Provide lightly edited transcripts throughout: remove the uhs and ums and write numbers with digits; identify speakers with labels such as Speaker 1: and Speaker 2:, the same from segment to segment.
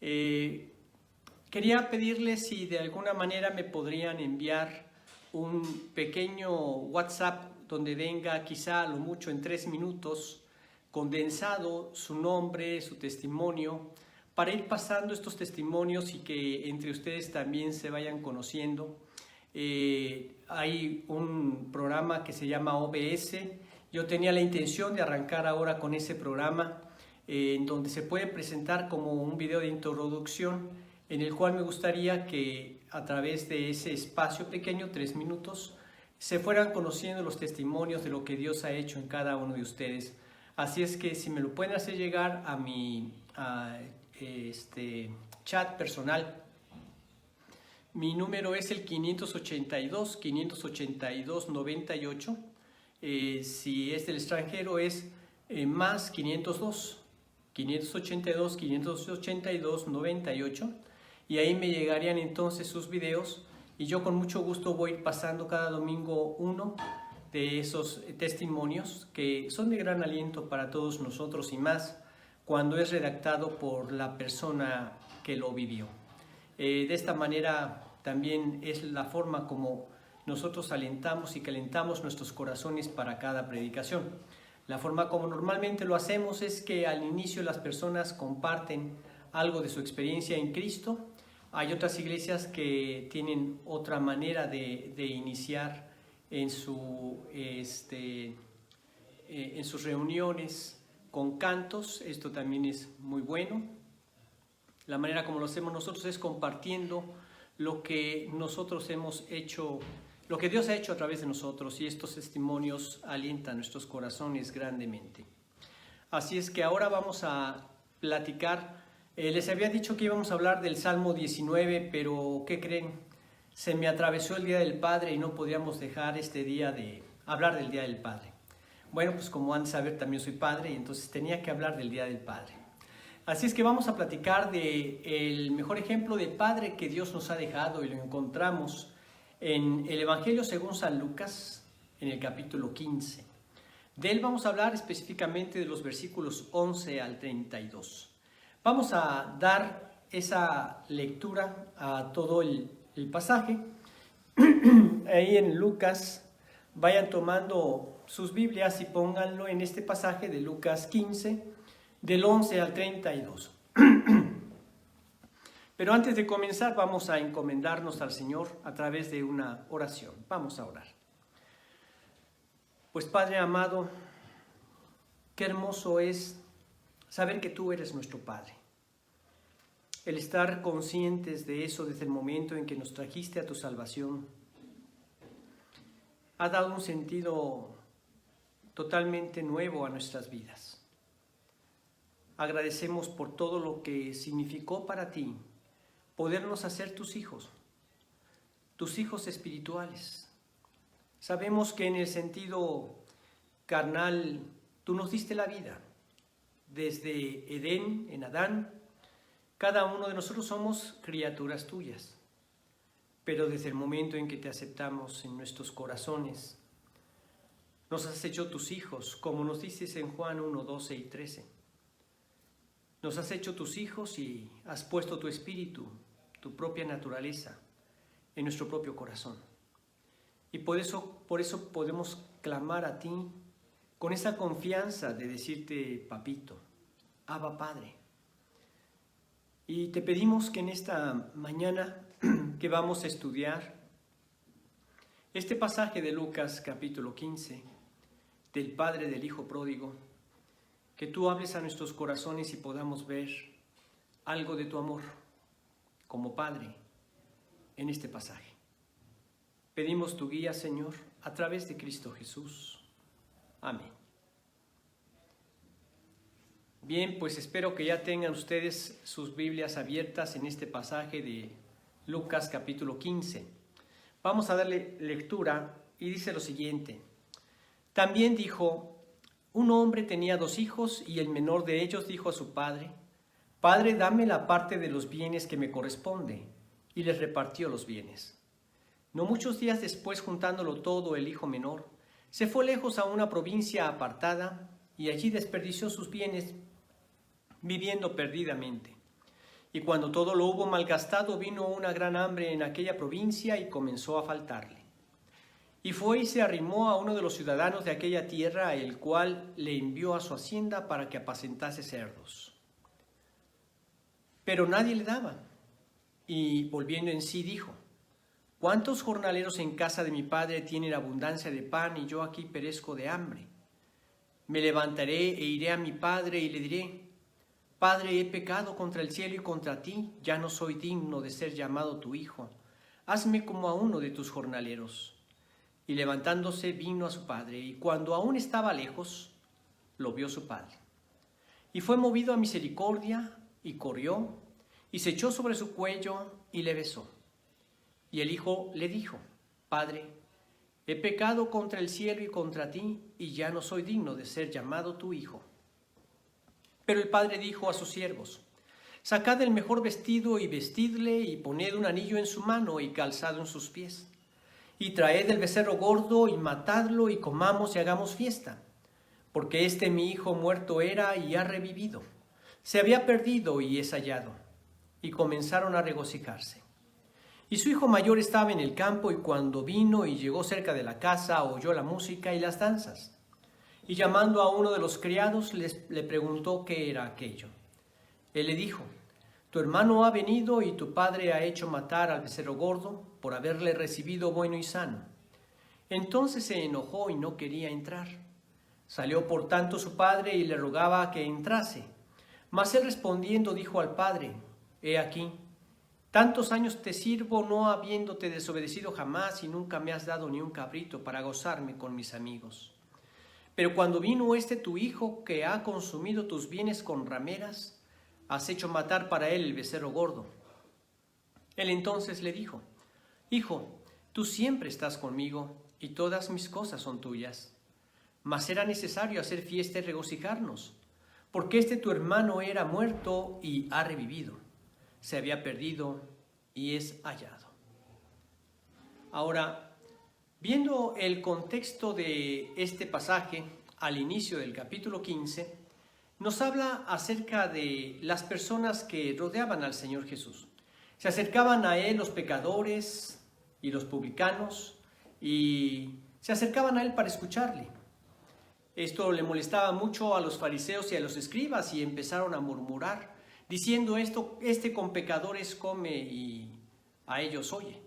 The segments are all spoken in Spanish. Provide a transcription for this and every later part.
Speaker 1: Quería pedirles si de alguna manera me podrían enviar un pequeño WhatsApp donde venga quizá a lo mucho en 3 minutos condensado su nombre, su testimonio, para ir pasando estos testimonios y que entre ustedes también se vayan conociendo. Hay un programa que se llama OBS. Yo tenía la intención de arrancar ahora con ese programa en donde se puede presentar como un video de introducción en el cual me gustaría que a través de ese espacio pequeño, 3 minutos, se fueran conociendo los testimonios de lo que Dios ha hecho en cada uno de ustedes. Así es que si me lo pueden hacer llegar a mi chat personal, mi número es el 582-582-98. Si es del extranjero es más 502-582-582-98. Y ahí me llegarían entonces sus videos y yo con mucho gusto voy a ir pasando cada domingo uno de esos testimonios que son de gran aliento para todos nosotros y más cuando es redactado por la persona que lo vivió. De esta manera también es la forma como nosotros alentamos y calentamos nuestros corazones para cada predicación. La forma como normalmente lo hacemos es que al inicio las personas comparten algo de su experiencia en Cristo. Hay otras iglesias que tienen otra manera de iniciar en sus reuniones con cantos. Esto también es muy bueno. La manera como lo hacemos nosotros es compartiendo lo que nosotros hemos hecho, lo que Dios ha hecho a través de nosotros, y estos testimonios alientan nuestros corazones grandemente. Así es que ahora vamos a platicar. Les había dicho que íbamos a hablar del Salmo 19, pero ¿qué creen? Se me atravesó el Día del Padre y no podíamos dejar este día de hablar del Día del Padre. Bueno, pues como han de saber, también soy padre y entonces tenía que hablar del Día del Padre. Así es que vamos a platicar del mejor ejemplo de padre que Dios nos ha dejado, y lo encontramos en el Evangelio según San Lucas, en el capítulo 15. De él vamos a hablar específicamente de los versículos 11 al 32. Vamos a dar esa lectura a todo el pasaje. Ahí en Lucas, vayan tomando sus Biblias y pónganlo en este pasaje de Lucas 15, del 11 al 32. Pero antes de comenzar, vamos a encomendarnos al Señor a través de una oración. Vamos a orar. Pues Padre amado, qué hermoso es saber que tú eres nuestro Padre. El estar conscientes de eso desde el momento en que nos trajiste a tu salvación ha dado un sentido totalmente nuevo a nuestras vidas. Agradecemos por todo lo que significó para ti podernos hacer tus hijos espirituales. Sabemos que en el sentido carnal tú nos diste la vida. Desde Edén, en Adán, cada uno de nosotros somos criaturas tuyas. Pero desde el momento en que te aceptamos en nuestros corazones, nos has hecho tus hijos, como nos dices en Juan 1, 12 y 13. Nos has hecho tus hijos y has puesto tu espíritu, tu propia naturaleza, en nuestro propio corazón. Y por eso podemos clamar a ti con esa confianza de decirte, papito, Abba Padre. Y te pedimos que en esta mañana que vamos a estudiar este pasaje de Lucas capítulo 15, del Padre del Hijo Pródigo, que tú hables a nuestros corazones y podamos ver algo de tu amor como Padre en este pasaje. Pedimos tu guía, Señor, a través de Cristo Jesús. Amén. Bien, pues espero que ya tengan ustedes sus Biblias abiertas en este pasaje de Lucas capítulo 15. Vamos a darle lectura y dice lo siguiente. También dijo, un hombre tenía 2 hijos y el menor de ellos dijo a su padre, Padre, dame la parte de los bienes que me corresponde, y les repartió los bienes. No muchos días después, juntándolo todo, el hijo menor se fue lejos a una provincia apartada y allí desperdició sus bienes viviendo perdidamente. Y cuando todo lo hubo malgastado, vino una gran hambre en aquella provincia y comenzó a faltarle. Y fue y se arrimó a uno de los ciudadanos de aquella tierra, el cual le envió a su hacienda para que apacentase cerdos. Pero nadie le daba. Y volviendo en sí dijo: ¿cuántos jornaleros en casa de mi padre tienen abundancia de pan y yo aquí perezco de hambre? Me levantaré e iré a mi padre y le diré: Padre, he pecado contra el cielo y contra ti, ya no soy digno de ser llamado tu hijo. Hazme como a uno de tus jornaleros. Y levantándose vino a su padre, y cuando aún estaba lejos, lo vio su padre. Y fue movido a misericordia, y corrió, y se echó sobre su cuello, y le besó. Y el hijo le dijo: Padre, he pecado contra el cielo y contra ti, y ya no soy digno de ser llamado tu hijo. Pero el padre dijo a sus siervos: Sacad el mejor vestido y vestidle, y poned un anillo en su mano y calzado en sus pies. Y traed el becerro gordo y matadlo, y comamos y hagamos fiesta. Porque este mi hijo muerto era y ha revivido. Se había perdido y es hallado. Y comenzaron a regocijarse. Y su hijo mayor estaba en el campo, y cuando vino y llegó cerca de la casa, oyó la música y las danzas. Y llamando a uno de los criados, le preguntó qué era aquello. Él le dijo: Tu hermano ha venido y tu padre ha hecho matar al becerro gordo por haberle recibido bueno y sano. Entonces se enojó y no quería entrar. Salió por tanto su padre y le rogaba que entrase. Mas él respondiendo dijo al padre: He aquí, tantos años te sirvo, no habiéndote desobedecido jamás, y nunca me has dado ni un cabrito para gozarme con mis amigos. Pero cuando vino tu hijo, que ha consumido tus bienes con rameras, has hecho matar para él el becerro gordo. Él entonces le dijo: Hijo, tú siempre estás conmigo, y todas mis cosas son tuyas. Mas era necesario hacer fiesta y regocijarnos, porque tu hermano era muerto y ha revivido. Se había perdido y es hallado. Ahora, viendo el contexto de este pasaje al inicio del capítulo 15, nos habla acerca de las personas que rodeaban al Señor Jesús. Se acercaban a Él los pecadores y los publicanos, y se acercaban a Él para escucharle. Esto le molestaba mucho a los fariseos y a los escribas, y empezaron a murmurar, diciendo: con pecadores come y a ellos oye.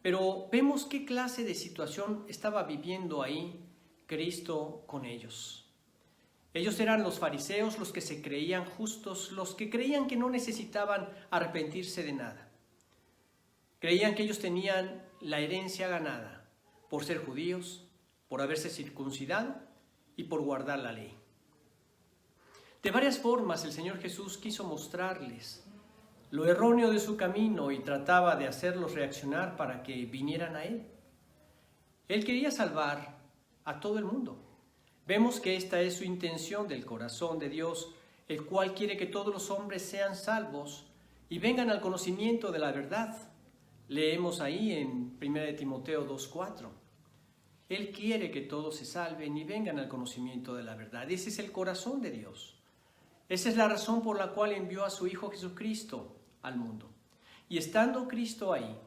Speaker 1: Pero vemos qué clase de situación estaba viviendo ahí Cristo con ellos. Ellos eran los fariseos, los que se creían justos, los que creían que no necesitaban arrepentirse de nada. Creían que ellos tenían la herencia ganada por ser judíos, por haberse circuncidado y por guardar la ley. De varias formas el Señor Jesús quiso mostrarles lo erróneo de su camino y trataba de hacerlos reaccionar para que vinieran a Él. Él quería salvar a todo el mundo. Vemos que esta es su intención del corazón de Dios, el cual quiere que todos los hombres sean salvos y vengan al conocimiento de la verdad. Leemos ahí en 1 Timoteo 2:4. Él quiere que todos se salven y vengan al conocimiento de la verdad. Ese es el corazón de Dios. Esa es la razón por la cual envió a su Hijo Jesucristo al mundo. Y estando Cristo ahí,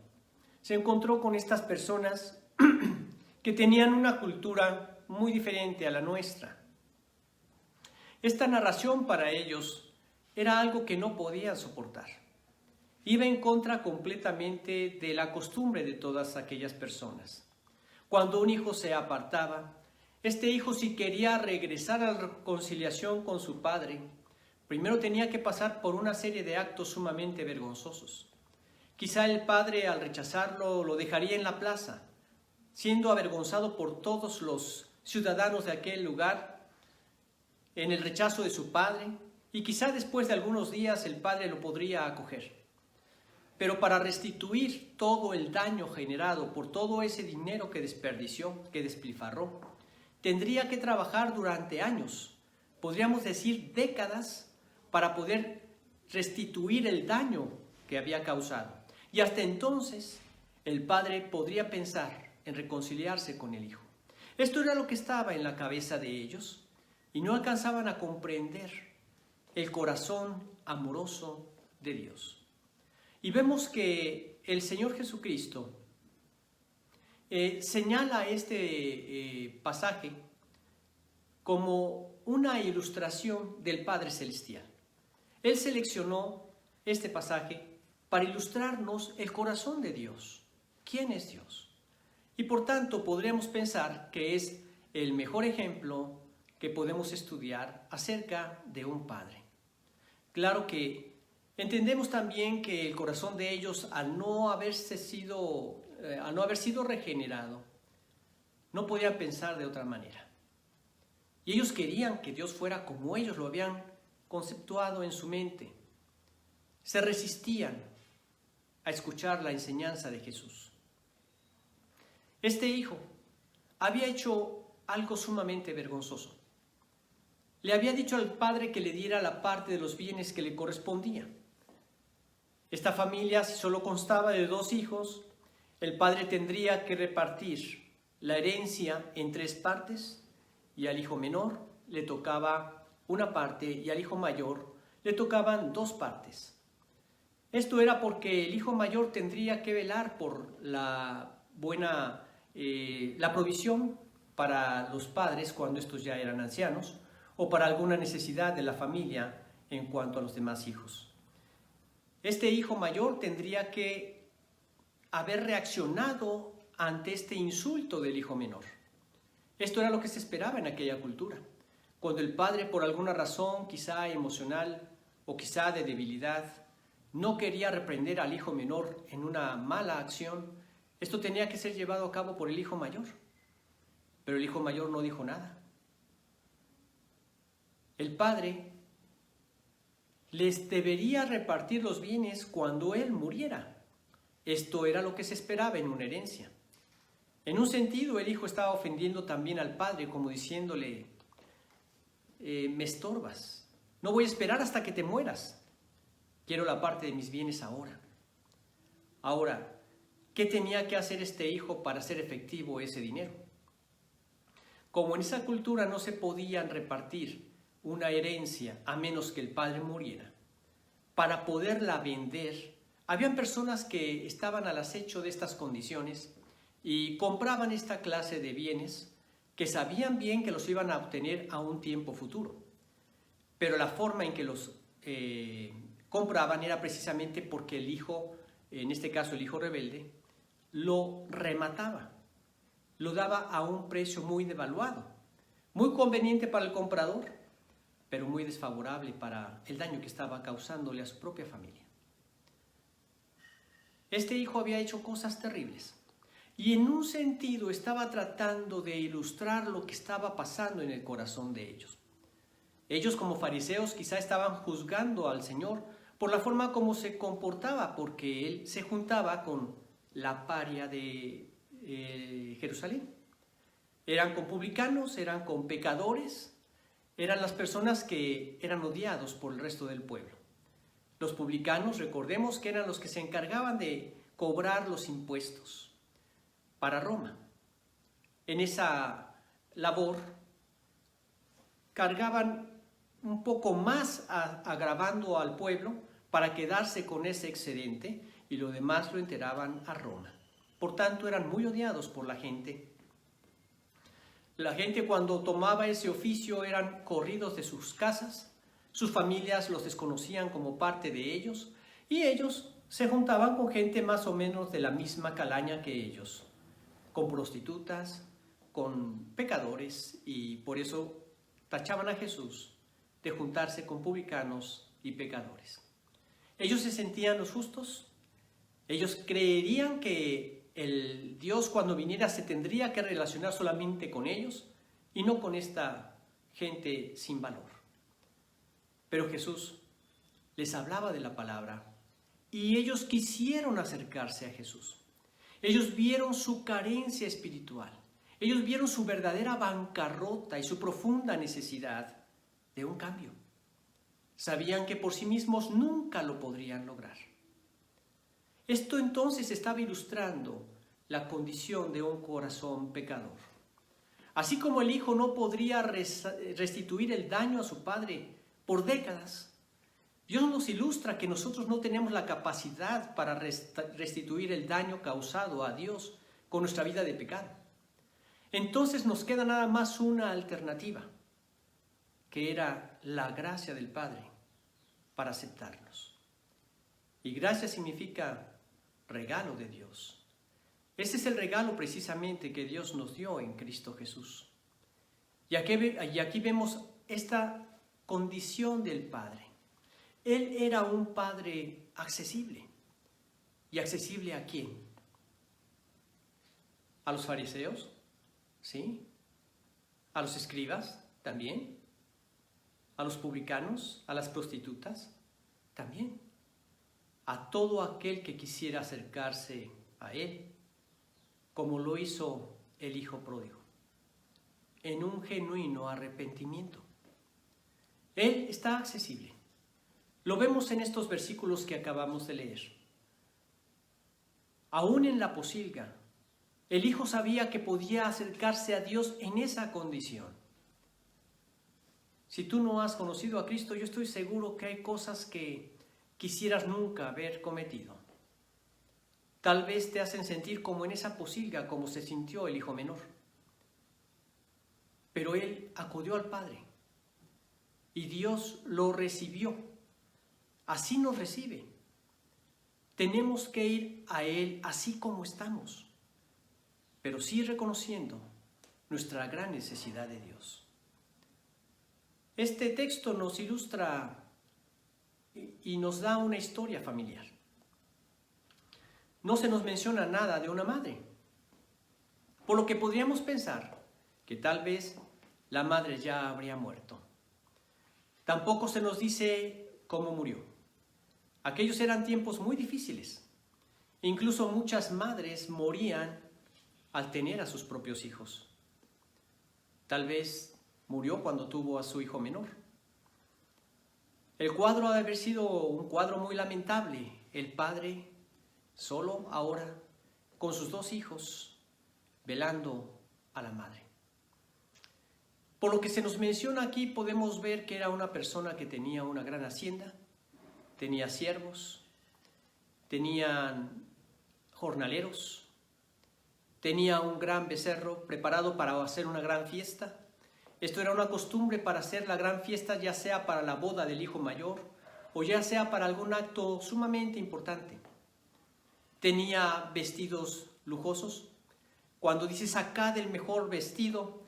Speaker 1: se encontró con estas personas que tenían una cultura muy diferente a la nuestra. Esta narración para ellos era algo que no podían soportar. Iba en contra completamente de la costumbre de todas aquellas personas. Cuando un hijo se apartaba, este hijo, si quería regresar a la reconciliación con su padre, primero tenía que pasar por una serie de actos sumamente vergonzosos. Quizá el padre, al rechazarlo, lo dejaría en la plaza, siendo avergonzado por todos los ciudadanos de aquel lugar en el rechazo de su padre, y quizá después de algunos días el padre lo podría acoger. Pero para restituir todo el daño generado por todo ese dinero que desperdició, que despilfarró, tendría que trabajar durante años, podríamos decir décadas, para poder restituir el daño que había causado. Y hasta entonces el padre podría pensar en reconciliarse con el hijo. Esto era lo que estaba en la cabeza de ellos, y no alcanzaban a comprender el corazón amoroso de Dios. Y vemos que el Señor Jesucristo señala este pasaje como una ilustración del Padre Celestial. Él seleccionó este pasaje para ilustrarnos el corazón de Dios. ¿Quién es Dios? Y por tanto podríamos pensar que es el mejor ejemplo que podemos estudiar acerca de un padre. Claro que entendemos también que el corazón de ellos, al no haber sido regenerado, no podían pensar de otra manera. Y ellos querían que Dios fuera como ellos lo habían conceptuado en su mente. Se resistían a escuchar la enseñanza de Jesús. Este hijo había hecho algo sumamente vergonzoso. Le había dicho al padre que le diera la parte de los bienes que le correspondía. Esta familia, si solo constaba de 2 hijos, el padre tendría que repartir la herencia en 3 partes, y al hijo menor le tocaba una parte y al hijo mayor le tocaban 2 partes. Esto era porque el hijo mayor tendría que velar por la provisión para los padres cuando estos ya eran ancianos, o para alguna necesidad de la familia en cuanto a los demás hijos. Este hijo mayor tendría que haber reaccionado ante este insulto del hijo menor. Esto era lo que se esperaba en aquella cultura. Cuando el padre, por alguna razón, quizá emocional o quizá de debilidad, no quería reprender al hijo menor en una mala acción, esto tenía que ser llevado a cabo por el hijo mayor. Pero el hijo mayor no dijo nada. El padre les debería repartir los bienes cuando él muriera. Esto era lo que se esperaba en una herencia. En un sentido, el hijo estaba ofendiendo también al padre, como diciéndole, me estorbas, no voy a esperar hasta que te mueras, quiero la parte de mis bienes ahora. Ahora, ¿qué tenía que hacer este hijo para hacer efectivo ese dinero? Como en esa cultura no se podían repartir una herencia a menos que el padre muriera, para poderla vender, habían personas que estaban al acecho de estas condiciones y compraban esta clase de bienes que sabían bien que los iban a obtener a un tiempo futuro. Pero la forma en que los compraban era precisamente porque el hijo, en este caso el hijo rebelde, lo remataba, lo daba a un precio muy devaluado, muy conveniente para el comprador, pero muy desfavorable para el daño que estaba causándole a su propia familia. Este hijo había hecho cosas terribles y en un sentido estaba tratando de ilustrar lo que estaba pasando en el corazón de ellos. Ellos como fariseos quizá estaban juzgando al Señor por la forma como se comportaba, porque Él se juntaba con la paria de Jerusalén. Eran con publicanos, eran con pecadores, eran las personas que eran odiados por el resto del pueblo. Los publicanos, recordemos que eran los que se encargaban de cobrar los impuestos para Roma. En esa labor cargaban un poco más agravando al pueblo para quedarse con ese excedente y lo demás lo entregaban a Roma. Por tanto, eran muy odiados por la gente. La gente cuando tomaba ese oficio eran corridos de sus casas, sus familias los desconocían como parte de ellos y ellos se juntaban con gente más o menos de la misma calaña que ellos, con prostitutas, con pecadores, y por eso tachaban a Jesús de juntarse con publicanos y pecadores. Ellos se sentían los justos, ellos creerían que el Dios cuando viniera se tendría que relacionar solamente con ellos y no con esta gente sin valor. Pero Jesús les hablaba de la palabra y ellos quisieron acercarse a Jesús. Ellos vieron su carencia espiritual, ellos vieron su verdadera bancarrota y su profunda necesidad de un cambio. Sabían que por sí mismos nunca lo podrían lograr. Esto entonces estaba ilustrando la condición de un corazón pecador. Así como el hijo no podría restituir el daño a su padre por décadas, Dios nos ilustra que nosotros no tenemos la capacidad para restituir el daño causado a Dios con nuestra vida de pecado. Entonces nos queda nada más una alternativa, que era la gracia del Padre para aceptarnos. Y gracia significa regalo de Dios. Ese es el regalo precisamente que Dios nos dio en Cristo Jesús. Y aquí vemos esta condición del Padre. Él era un Padre accesible. ¿Y accesible a quién? ¿A los fariseos? ¿Sí? ¿A los escribas? ¿También? ¿A los publicanos? ¿A las prostitutas? También. A todo aquel que quisiera acercarse a Él, como lo hizo el Hijo Pródigo, en un genuino arrepentimiento. Él está accesible. Lo vemos en estos versículos que acabamos de leer. Aún en la posilga, el Hijo sabía que podía acercarse a Dios en esa condición. Si tú no has conocido a Cristo, yo estoy seguro que hay cosas que quisieras nunca haber cometido. Tal vez te hacen sentir como en esa posilga, como se sintió el hijo menor. Pero él acudió al Padre y Dios lo recibió. Así nos recibe. Tenemos que ir a Él así como estamos, pero sí reconociendo nuestra gran necesidad de Dios. Este texto nos ilustra y nos da una historia familiar. No se nos menciona nada de una madre, por lo que podríamos pensar que tal vez la madre ya habría muerto. Tampoco se nos dice cómo murió. Aquellos eran tiempos muy difíciles. Incluso muchas madres morían al tener a sus propios hijos. Tal vez murió cuando tuvo a su hijo menor. El cuadro ha de haber sido un cuadro muy lamentable. El padre solo ahora con sus dos hijos velando a la madre. Por lo que se nos menciona aquí podemos ver que era una persona que tenía una gran hacienda, tenía siervos, tenían jornaleros, tenía un gran becerro preparado para hacer una gran fiesta. Esto era una costumbre para hacer la gran fiesta, ya sea para la boda del hijo mayor o ya sea para algún acto sumamente importante. Tenía vestidos lujosos. Cuando dice sacad el mejor vestido,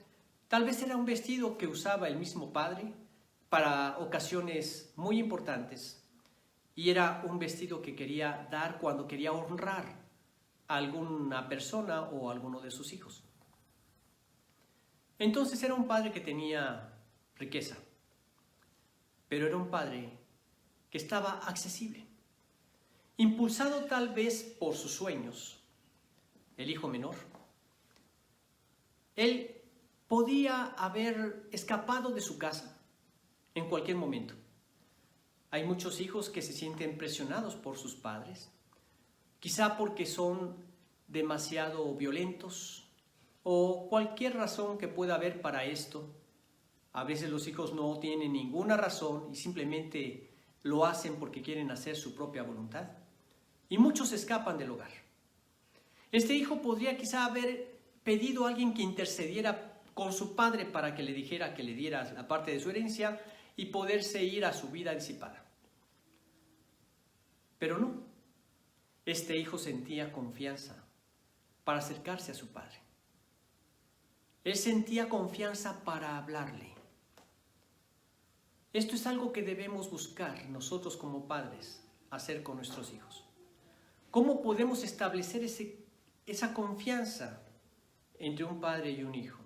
Speaker 1: tal vez era un vestido que usaba el mismo padre para ocasiones muy importantes. Y era un vestido que quería dar cuando quería honrar a alguna persona o a alguno de sus hijos. Entonces era un padre que tenía riqueza, pero era un padre que estaba accesible. Impulsado tal vez por sus sueños, el hijo menor, él podía haber escapado de su casa en cualquier momento. Hay muchos hijos que se sienten presionados por sus padres, quizá porque son demasiado violentos o cualquier razón que pueda haber para esto. A veces los hijos no tienen ninguna razón y simplemente lo hacen porque quieren hacer su propia voluntad. Y muchos escapan del hogar. Este hijo podría quizá haber pedido a alguien que intercediera con su padre para que le dijera que le diera la parte de su herencia y poderse ir a su vida disipada. Pero no, este hijo sentía confianza para acercarse a su padre. Él sentía confianza para hablarle. Esto es algo que debemos buscar nosotros como padres, hacer con nuestros hijos. ¿Cómo podemos establecer esa confianza entre un padre y un hijo?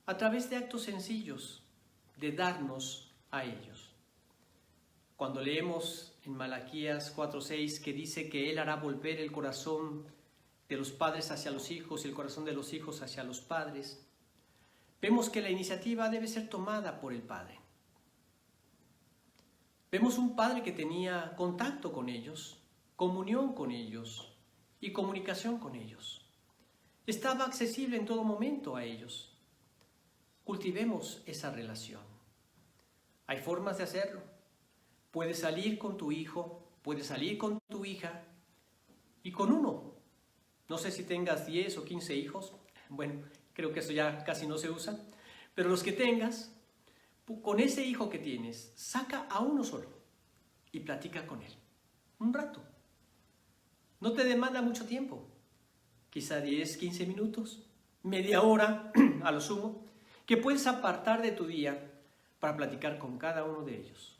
Speaker 1: A través de actos sencillos, de darnos a ellos. Cuando leemos en Malaquías 4:6 que dice que Él hará volver el corazón de los padres hacia los hijos y el corazón de los hijos hacia los padres, vemos que la iniciativa debe ser tomada por el padre. Vemos un padre que tenía contacto con ellos, comunión con ellos y comunicación con ellos. Estaba accesible en todo momento a ellos. Cultivemos esa relación. Hay formas de hacerlo. Puedes salir con tu hijo, puedes salir con tu hija y con uno. No sé si tengas 10 o 15 hijos, bueno, creo que eso ya casi no se usa, pero los que tengas, con ese hijo que tienes, saca a uno solo y platica con él un rato. No te demanda mucho tiempo, quizá 10, 15 minutos, media hora a lo sumo, que puedes apartar de tu día para platicar con cada uno de ellos.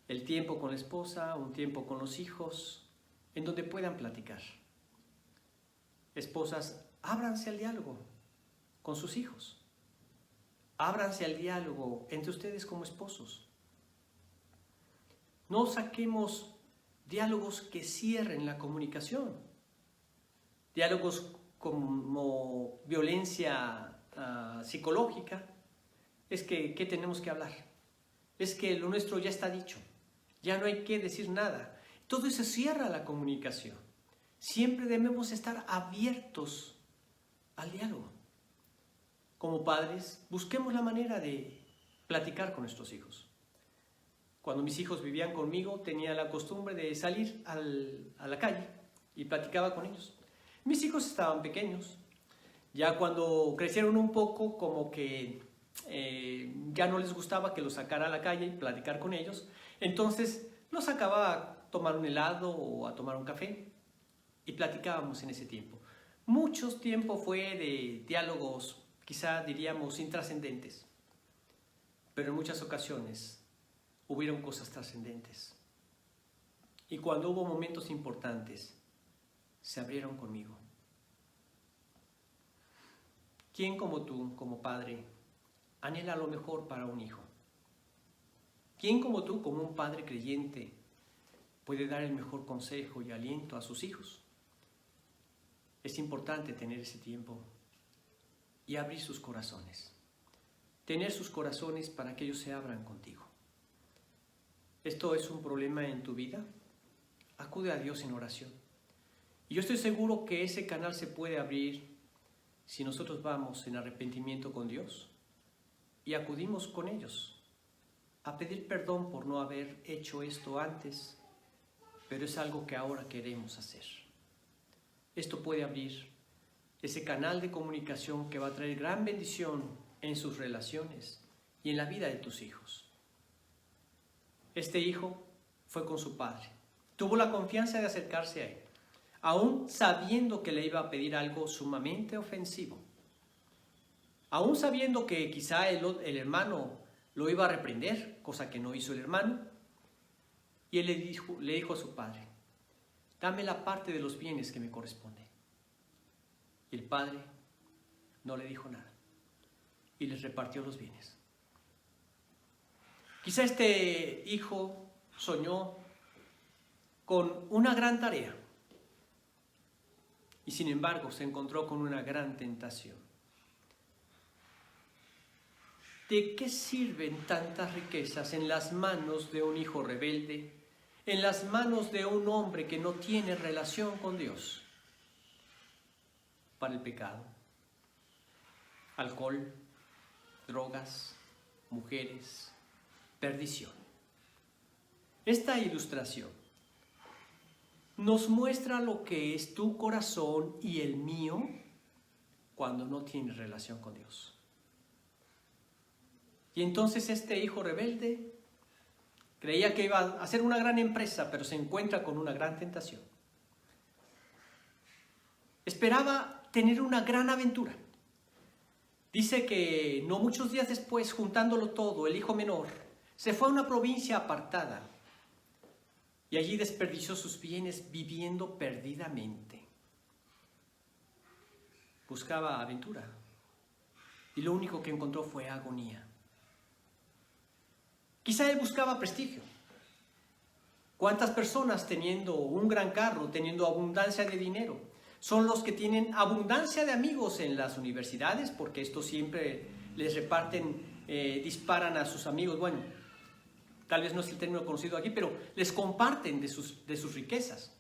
Speaker 1: El tiempo con la esposa, un tiempo con los hijos, en donde puedan platicar. Esposas, ábranse al diálogo con sus hijos. Ábranse al diálogo entre ustedes como esposos. No saquemos diálogos que cierren la comunicación. Diálogos como violencia psicológica. Es que, ¿qué tenemos que hablar? Es que lo nuestro ya está dicho. Ya no hay que decir nada. Todo eso cierra la comunicación. Siempre debemos estar abiertos al diálogo. Como padres, busquemos la manera de platicar con nuestros hijos. Cuando mis hijos vivían conmigo, tenía la costumbre de salir a la calle y platicaba con ellos. Mis hijos estaban pequeños. Ya cuando crecieron un poco, como que ya no les gustaba que los sacara a la calle y platicar con ellos. Entonces los sacaba a tomar un helado o a tomar un café y platicábamos en ese tiempo. Mucho tiempo fue de diálogos, quizá diríamos intrascendentes, pero en muchas ocasiones hubieron cosas trascendentes. Y cuando hubo momentos importantes, se abrieron conmigo. ¿Quién como tú, como padre, anhela lo mejor para un hijo? ¿Quién como tú, como un padre creyente, puede dar el mejor consejo y aliento a sus hijos? Es importante tener ese tiempo y abrir sus corazones. Tener sus corazones para que ellos se abran contigo. ¿Esto es un problema en tu vida? Acude a Dios en oración. Y yo estoy seguro que ese canal se puede abrir si nosotros vamos en arrepentimiento con Dios y acudimos con ellos a pedir perdón por no haber hecho esto antes, pero es algo que ahora queremos hacer. Esto puede abrir ese canal de comunicación que va a traer gran bendición en sus relaciones y en la vida de tus hijos. Este hijo fue con su padre. Tuvo la confianza de acercarse a él, aún sabiendo que le iba a pedir algo sumamente ofensivo. Aún sabiendo que quizá el hermano lo iba a reprender, cosa que no hizo el hermano, y él le dijo a su padre: dame la parte de los bienes que me corresponde. Y el padre no le dijo nada y les repartió los bienes. Quizá este hijo soñó con una gran tarea y sin embargo se encontró con una gran tentación. ¿De qué sirven tantas riquezas en las manos de un hijo rebelde, en las manos de un hombre que no tiene relación con Dios? Para el pecado, alcohol, drogas, mujeres, perdición. Esta ilustración nos muestra lo que es tu corazón y el mío cuando no tienes relación con Dios. Y entonces este hijo rebelde creía que iba a hacer una gran empresa, pero se encuentra con una gran tentación. Esperaba tener una gran aventura. Dice que no muchos días después, juntándolo todo, el hijo menor se fue a una provincia apartada y allí desperdició sus bienes viviendo perdidamente. Buscaba aventura y lo único que encontró fue agonía. Quizá él buscaba prestigio. ¿Cuántas personas teniendo un gran carro, teniendo abundancia de dinero, son los que tienen abundancia de amigos en las universidades? Porque estos siempre les reparten, disparan a sus amigos. Bueno, tal vez no es el término conocido aquí, pero les comparten de sus riquezas.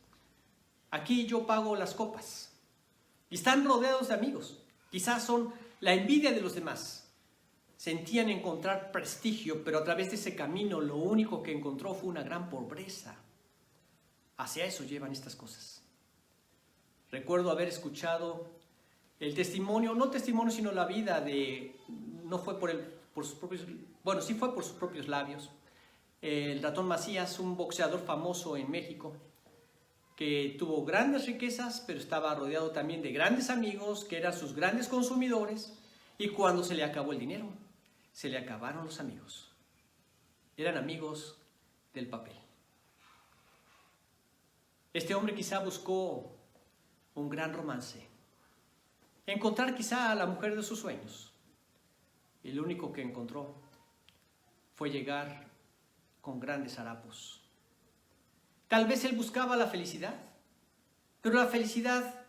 Speaker 1: Aquí yo pago las copas. Y están rodeados de amigos. Quizás son la envidia de los demás. sentían encontrar prestigio, pero a través de ese camino lo único que encontró fue una gran pobreza. Hacia eso llevan estas cosas. Recuerdo haber escuchado el testimonio, no testimonio, sino la vida de, no fue por sus propios, bueno, sí fue por sus propios labios, el Ratón Macías, un boxeador famoso en México, que tuvo grandes riquezas, pero estaba rodeado también de grandes amigos, que eran sus grandes consumidores, y cuando se le acabó el dinero, se le acabaron los amigos. Eran amigos del papel. Este hombre quizá buscó un gran romance, encontrar quizá a la mujer de sus sueños, y lo único que encontró fue llegar con grandes harapos. Tal vez él buscaba la felicidad, pero la felicidad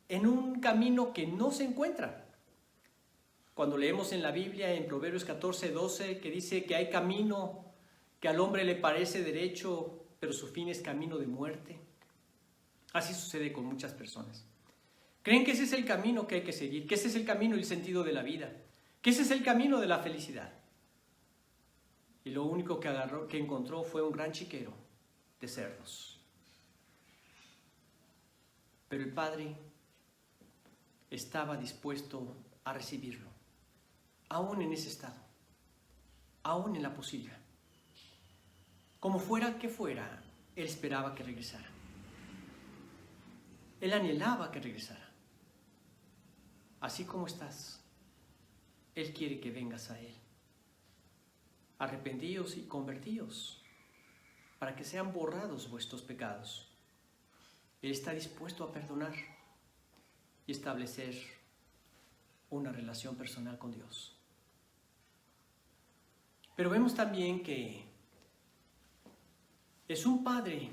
Speaker 1: en un camino que no se encuentra. Cuando leemos en la Biblia, en Proverbios 14:12, que dice que hay camino que al hombre le parece derecho, pero su fin es camino de muerte. Así sucede con muchas personas. Creen que ese es el camino que hay que seguir, que ese es el camino y el sentido de la vida, que ese es el camino de la felicidad. Y lo único que encontró fue un gran chiquero de cerdos. Pero el padre estaba dispuesto a recibirlo, aún en ese estado, aún en la posilga. Como fuera que fuera, él esperaba que regresara. Él anhelaba que regresara. Así como estás, Él quiere que vengas a Él. Arrepentíos y convertíos, para que sean borrados vuestros pecados. Él está dispuesto a perdonar y establecer una relación personal con Dios. Pero vemos también que es un Padre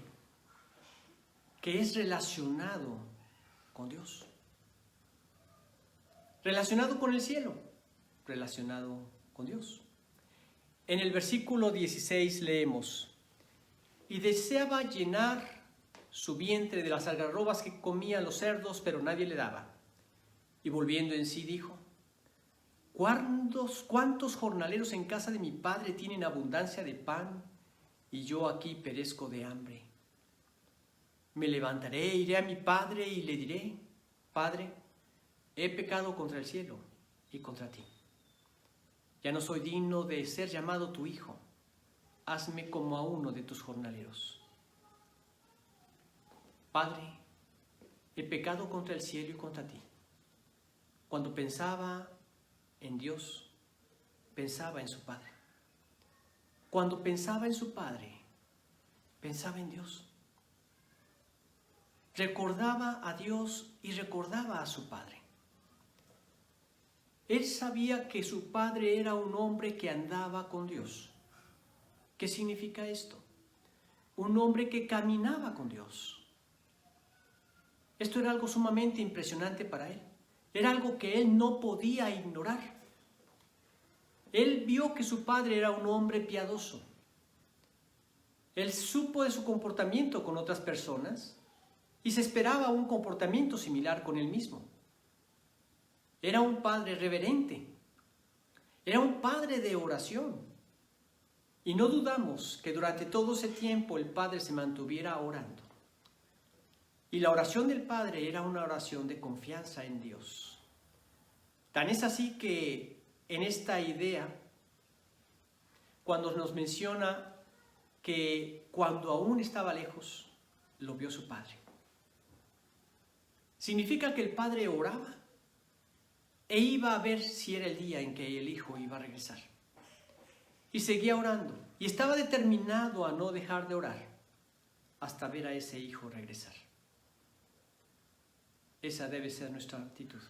Speaker 1: que es relacionado con Dios, relacionado con el cielo, relacionado con Dios. En el versículo 16 leemos: y deseaba llenar su vientre de las algarrobas que comían los cerdos, pero nadie le daba. Y volviendo en sí dijo: ¿Cuántos jornaleros en casa de mi padre tienen abundancia de pan, y yo aquí perezco de hambre? Me levantaré, iré a mi padre y le diré: Padre, he pecado contra el cielo y contra ti. Ya no soy digno de ser llamado tu hijo. Hazme como a uno de tus jornaleros. Padre, he pecado contra el cielo y contra ti. Cuando pensaba en Dios, pensaba en su Padre. Cuando pensaba en su Padre, pensaba en Dios. Recordaba a Dios y recordaba a su Padre. Él sabía que su padre era un hombre que andaba con Dios. ¿Qué significa esto? Un hombre que caminaba con Dios. Esto era algo sumamente impresionante para él. Era algo que él no podía ignorar. Él vio que su padre era un hombre piadoso. Él supo de su comportamiento con otras personas y se esperaba un comportamiento similar con él mismo. Era un padre reverente, era un padre de oración. Y no dudamos que durante todo ese tiempo el padre se mantuviera orando. Y la oración del padre era una oración de confianza en Dios. Tan es así que en esta idea, cuando nos menciona que cuando aún estaba lejos, lo vio su padre. Significa que el padre oraba e iba a ver si era el día en que el hijo iba a regresar. Y seguía orando, y estaba determinado a no dejar de orar hasta ver a ese hijo regresar. Esa debe ser nuestra actitud.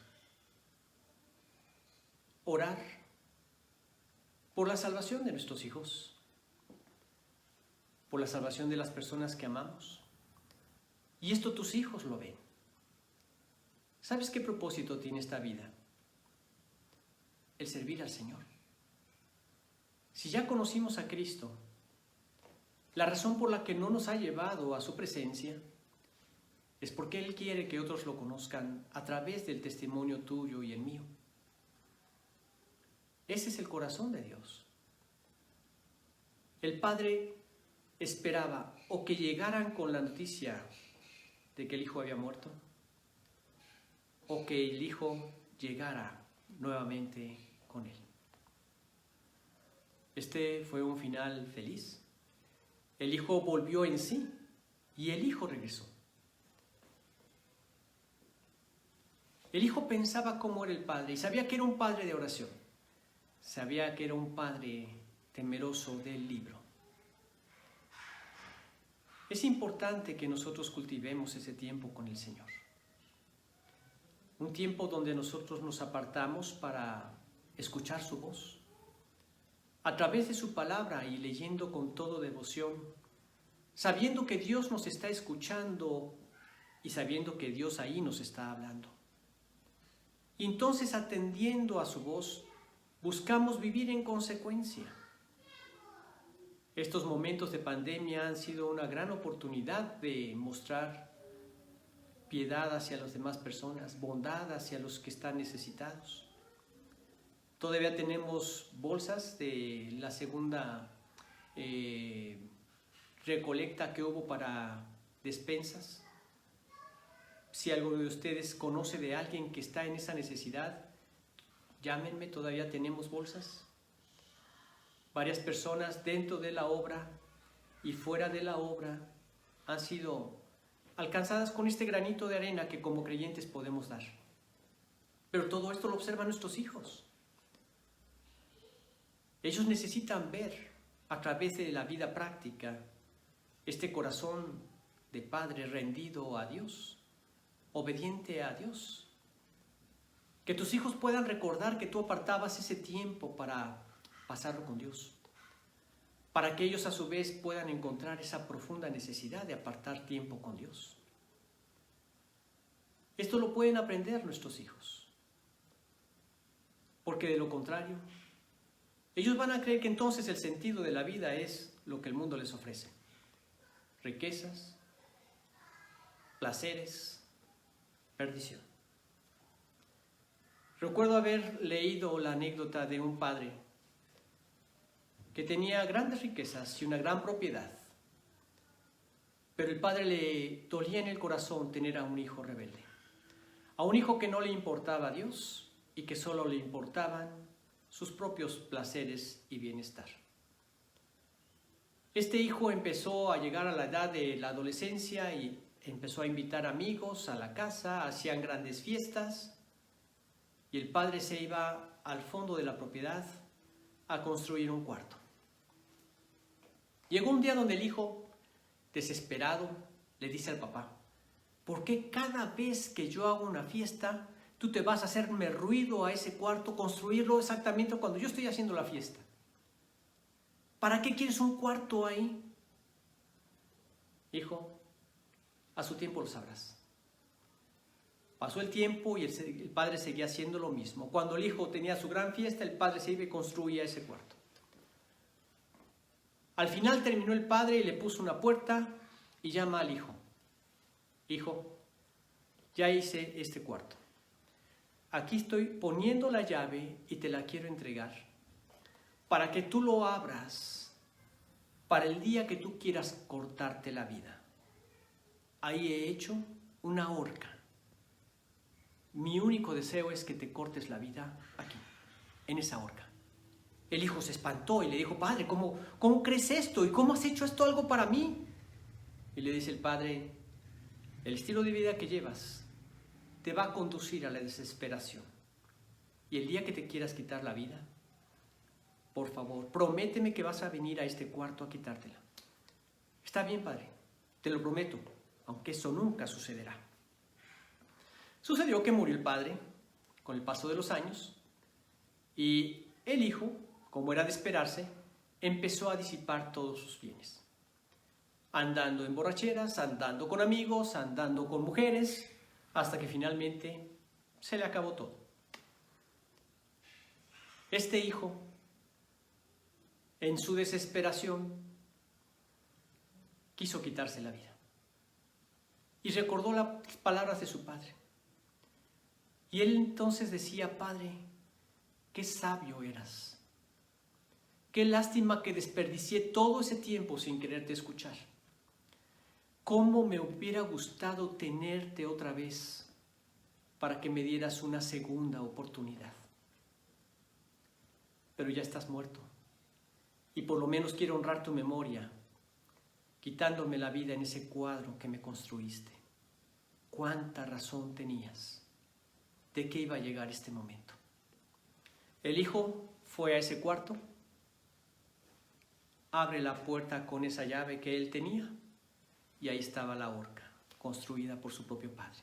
Speaker 1: Orar por la salvación de nuestros hijos, por la salvación de las personas que amamos. Y esto tus hijos lo ven. ¿Sabes qué propósito tiene esta vida? El servir al Señor. Si ya conocimos a Cristo, la razón por la que no nos ha llevado a su presencia es porque Él quiere que otros lo conozcan a través del testimonio tuyo y el mío. Ese es el corazón de Dios. El Padre esperaba o que llegaran con la noticia de que el Hijo había muerto, o que el Hijo llegara nuevamente con Él. Este fue un final feliz. El Hijo volvió en sí y el Hijo regresó. El Hijo pensaba cómo era el Padre y sabía que era un Padre de oración. Sabía que era un Padre temeroso del libro. Es importante que nosotros cultivemos ese tiempo con el Señor. Un tiempo donde nosotros nos apartamos para escuchar su voz. A través de su palabra y leyendo con toda devoción, sabiendo que Dios nos está escuchando y sabiendo que Dios ahí nos está hablando. Y entonces, atendiendo a su voz, buscamos vivir en consecuencia. Estos momentos de pandemia han sido una gran oportunidad de mostrar piedad hacia las demás personas, bondad hacia los que están necesitados. Todavía tenemos bolsas de la segunda recolecta que hubo para despensas. Si alguno de ustedes conoce de alguien que está en esa necesidad, llámenme, todavía tenemos bolsas. Varias personas dentro de la obra y fuera de la obra han sido alcanzadas con este granito de arena que como creyentes podemos dar. Pero todo esto lo observan nuestros hijos. Ellos necesitan ver a través de la vida práctica este corazón de padre rendido a Dios, obediente a Dios. Que tus hijos puedan recordar que tú apartabas ese tiempo para pasarlo con Dios, para que ellos a su vez puedan encontrar esa profunda necesidad de apartar tiempo con Dios. Esto lo pueden aprender nuestros hijos, porque de lo contrario, ellos van a creer que entonces el sentido de la vida es lo que el mundo les ofrece: riquezas, placeres, perdición. Recuerdo haber leído la anécdota de un padre que tenía grandes riquezas y una gran propiedad, pero el padre le dolía en el corazón tener a un hijo rebelde, a un hijo que no le importaba a Dios y que solo le importaban sus propios placeres y bienestar. Este hijo empezó a llegar a la edad de la adolescencia y empezó a invitar amigos a la casa, hacían grandes fiestas y el padre se iba al fondo de la propiedad a construir un cuarto. Llegó un día donde el hijo, desesperado, le dice al papá: ¿por qué cada vez que yo hago una fiesta, tú te vas a hacerme ruido a ese cuarto, construirlo exactamente cuando yo estoy haciendo la fiesta? ¿Para qué quieres un cuarto ahí? Hijo, a su tiempo lo sabrás. Pasó el tiempo y el padre seguía haciendo lo mismo. Cuando el hijo tenía su gran fiesta, el padre se iba y construía ese cuarto. Al final terminó el padre y le puso una puerta y llama al hijo: hijo, ya hice este cuarto. Aquí estoy poniendo la llave y te la quiero entregar para que tú lo abras para el día que tú quieras cortarte la vida. Ahí he hecho una horca. Mi único deseo es que te cortes la vida aquí, en esa horca. El hijo se espantó y le dijo: padre, ¿cómo crees esto? ¿Y cómo has hecho esto algo para mí? Y le dice el padre: el estilo de vida que llevas te va a conducir a la desesperación. Y el día que te quieras quitar la vida, por favor, prométeme que vas a venir a este cuarto a quitártela. Está bien, padre, te lo prometo, aunque eso nunca sucederá. Sucedió que murió el padre con el paso de los años y el hijo, como era de esperarse, empezó a disipar todos sus bienes. Andando en borracheras, andando con amigos, andando con mujeres, hasta que finalmente se le acabó todo. Este hijo, en su desesperación, quiso quitarse la vida y recordó las palabras de su padre. Y él entonces decía: padre, qué sabio eras. Qué lástima que desperdicié todo ese tiempo sin quererte escuchar. Cómo me hubiera gustado tenerte otra vez para que me dieras una segunda oportunidad. Pero ya estás muerto y por lo menos quiero honrar tu memoria, quitándome la vida en ese cuadro que me construiste. Cuánta razón tenías de que iba a llegar este momento. El hijo fue a ese cuarto, abre la puerta con esa llave que él tenía y ahí estaba la horca, construida por su propio padre.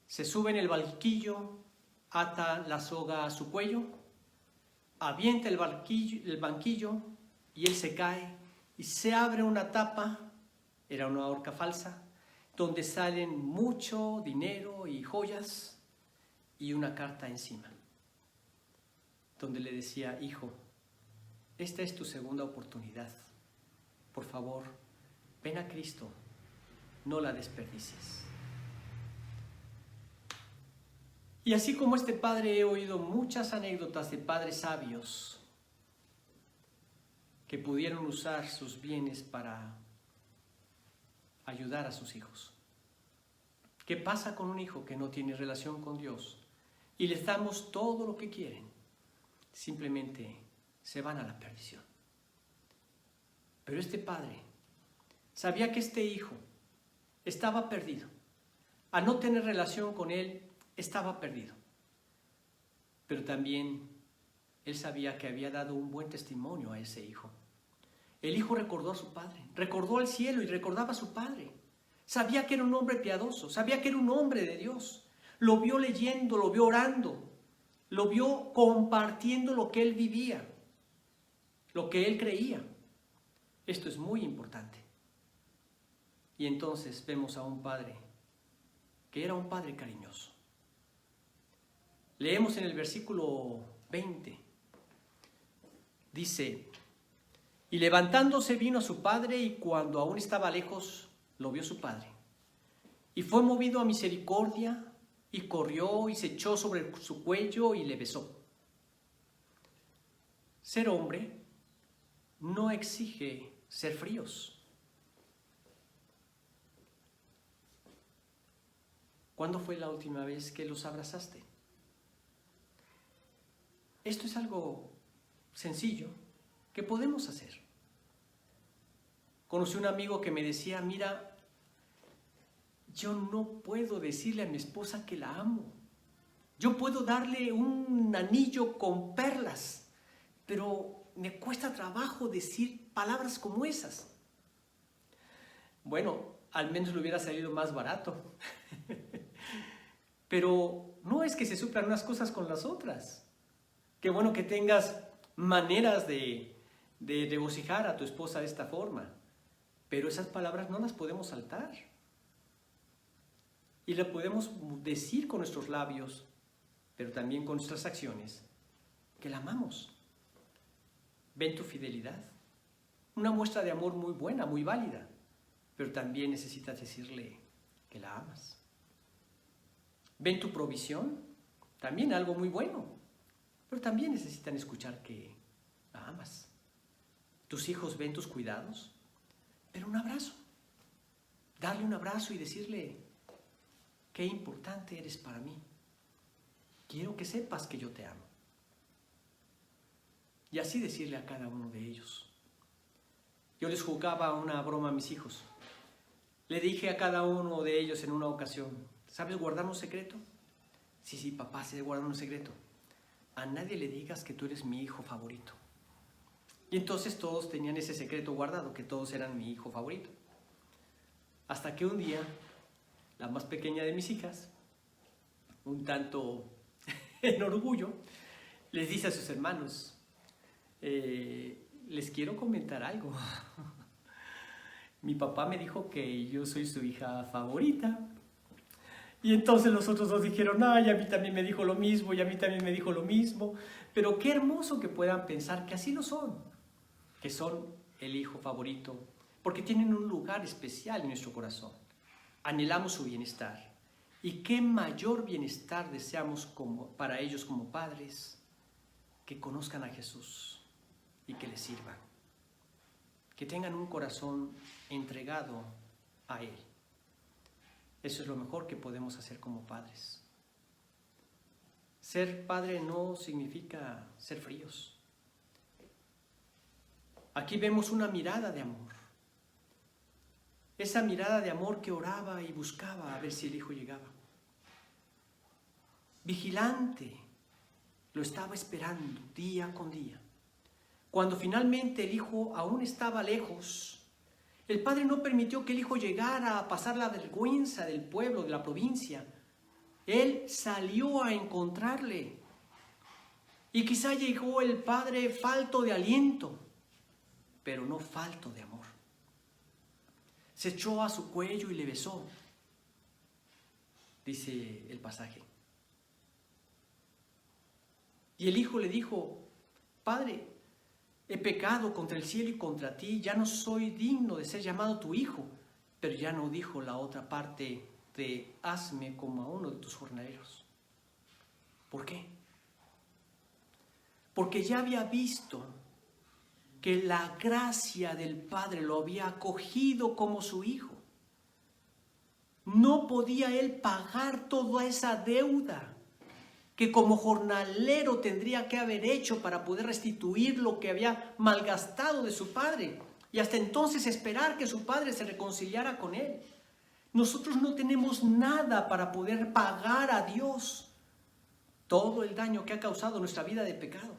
Speaker 1: Se sube en el banquillo, ata la soga a su cuello, avienta el banquillo y él se cae y se abre una tapa, era una horca falsa, donde salen mucho dinero y joyas y una carta encima, donde le decía: hijo, esta es tu segunda oportunidad. Por favor, ven a Cristo, no la desperdicies. Y así como este padre, he oído muchas anécdotas de padres sabios que pudieron usar sus bienes para ayudar a sus hijos. ¿Qué pasa con un hijo que no tiene relación con Dios y les damos todo lo que quieren? Simplemente se van a la perdición. Pero este padre sabía que este hijo estaba perdido. Al no tener relación con él, estaba perdido. Pero también él sabía que había dado un buen testimonio a ese hijo. El hijo recordó a su padre, recordó al cielo y recordaba a su padre. Sabía que era un hombre piadoso, sabía que era un hombre de Dios. Lo vio leyendo, lo vio orando, lo vio compartiendo lo que él vivía, lo que él creía. Esto es muy importante. Y entonces vemos a un padre que era un padre cariñoso. Leemos en el versículo 20. Dice: y levantándose vino a su padre, y cuando aún estaba lejos, lo vio su padre. Y fue movido a misericordia, y corrió y se echó sobre su cuello y le besó. Ser hombre no exige ser fríos. ¿Cuándo fue la última vez que los abrazaste? Esto es algo sencillo que podemos hacer. Conocí un amigo que me decía: mira, yo no puedo decirle a mi esposa que la amo. Yo puedo darle un anillo con perlas, pero me cuesta trabajo decir palabras como esas. Bueno, al menos le hubiera salido más barato. Pero no es que se suplan unas cosas con las otras. Qué bueno que tengas maneras de regocijar a tu esposa de esta forma. Pero esas palabras no las podemos saltar. Y las podemos decir con nuestros labios, pero también con nuestras acciones, que la amamos. Ven tu fidelidad. Una muestra de amor muy buena, muy válida. Pero también necesitas decirle que la amas. Ven tu provisión. También algo muy bueno. Pero también necesitan escuchar que la amas. Tus hijos ven tus cuidados. Pero un abrazo. Darle un abrazo y decirle: qué importante eres para mí. Quiero que sepas que yo te amo. Y así decirle a cada uno de ellos. Yo les jugaba una broma a mis hijos. Le dije a cada uno de ellos en una ocasión: ¿sabes guardar un secreto? Sí, papá, sé guardar un secreto. A nadie le digas que tú eres mi hijo favorito. Y entonces todos tenían ese secreto guardado, que todos eran mi hijo favorito. Hasta que un día, la más pequeña de mis hijas, un tanto en orgullo, les dice a sus hermanos: les quiero comentar algo. Mi papá me dijo que yo soy su hija favorita. Y entonces los otros dos dijeron: ay, a mí también me dijo lo mismo, y a mí también me dijo lo mismo. Pero qué hermoso que puedan pensar que así lo son, que son el hijo favorito, porque tienen un lugar especial en nuestro corazón. Anhelamos su bienestar. Y qué mayor bienestar deseamos para ellos como padres, que conozcan a Jesús y que les sirvan, que tengan un corazón entregado a Él. Eso es lo mejor que podemos hacer como padres. Ser padre no significa ser fríos. Aquí vemos una mirada de amor. Esa mirada de amor que oraba y buscaba a ver si el hijo llegaba. Vigilante, lo estaba esperando día con día. Cuando finalmente el hijo aún estaba lejos, el padre no permitió que el hijo llegara a pasar la vergüenza del pueblo, de la provincia. Él salió a encontrarle. Y quizá llegó el padre falto de aliento, pero no falto de amor. Se echó a su cuello y le besó, dice el pasaje. Y el hijo le dijo: Padre, he pecado contra el cielo y contra ti, ya no soy digno de ser llamado tu hijo. Pero ya no dijo la otra parte de hazme como a uno de tus jornaleros. ¿Por qué? Porque ya había visto que la gracia del Padre lo había acogido como su hijo. No podía él pagar toda esa deuda que como jornalero tendría que haber hecho para poder restituir lo que había malgastado de su padre, y hasta entonces esperar que su padre se reconciliara con él. Nosotros no tenemos nada para poder pagar a Dios todo el daño que ha causado nuestra vida de pecado.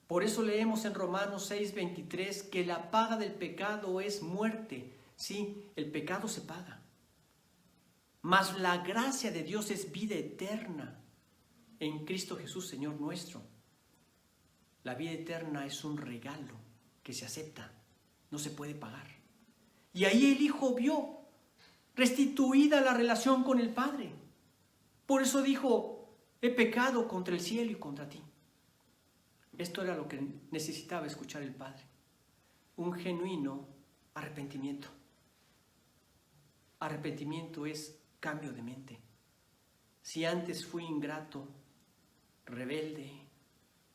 Speaker 1: Por eso leemos en Romanos 6:23 que la paga del pecado es muerte. Sí, el pecado se paga. Mas la gracia de Dios es vida eterna en Cristo Jesús, Señor nuestro. La vida eterna es un regalo que se acepta, no se puede pagar. Y ahí el hijo vio restituida la relación con el Padre. Por eso dijo: he pecado contra el cielo y contra ti. Esto era lo que necesitaba escuchar el Padre. Un genuino arrepentimiento. Arrepentimiento es cambio de mente. Si antes fui ingrato, rebelde,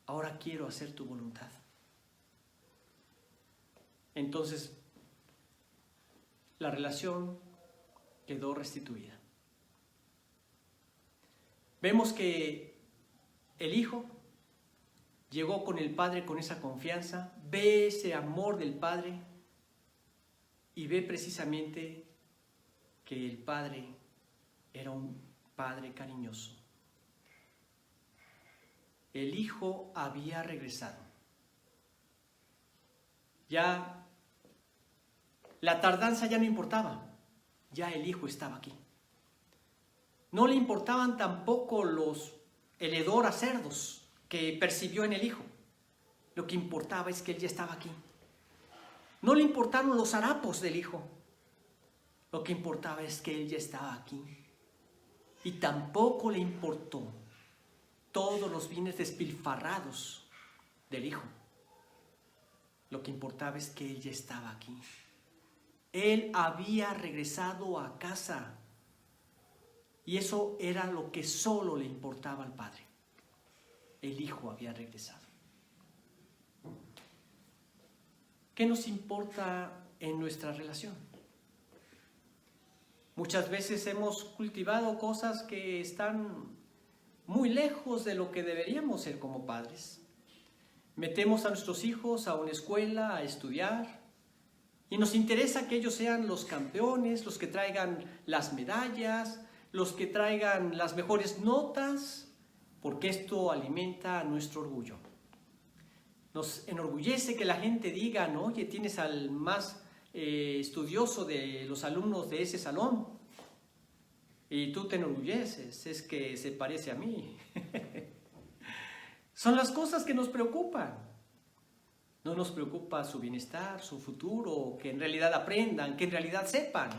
Speaker 1: ahora quiero hacer tu voluntad. Entonces, la relación quedó restituida. Vemos que el hijo llegó con el Padre con esa confianza, ve ese amor del Padre y ve precisamente que el Padre era un Padre cariñoso. El hijo había regresado. Ya la tardanza ya no importaba, ya el hijo estaba aquí. No le importaban tampoco el hedor a cerdos que percibió en el hijo. Lo que importaba es que él ya estaba aquí. No le importaron los harapos del hijo. Lo que importaba es que él ya estaba aquí. Y tampoco le importó todos los bienes despilfarrados del hijo. Lo que importaba es que él ya estaba aquí. Él había regresado a casa. Y eso era lo que solo le importaba al Padre. El hijo había regresado. ¿Qué nos importa en nuestra relación? Muchas veces hemos cultivado cosas que están muy lejos de lo que deberíamos ser como padres. Metemos a nuestros hijos a una escuela a estudiar y nos interesa que ellos sean los campeones, los que traigan las medallas, los que traigan las mejores notas, porque esto alimenta nuestro orgullo. Nos enorgullece que la gente diga, ¿no? Oye, tienes al más estudioso de los alumnos de ese salón y tú te enorgulleces, es que se parece a mí. Son las cosas que nos preocupan. No nos preocupa su bienestar, su futuro, que en realidad aprendan, que en realidad sepan.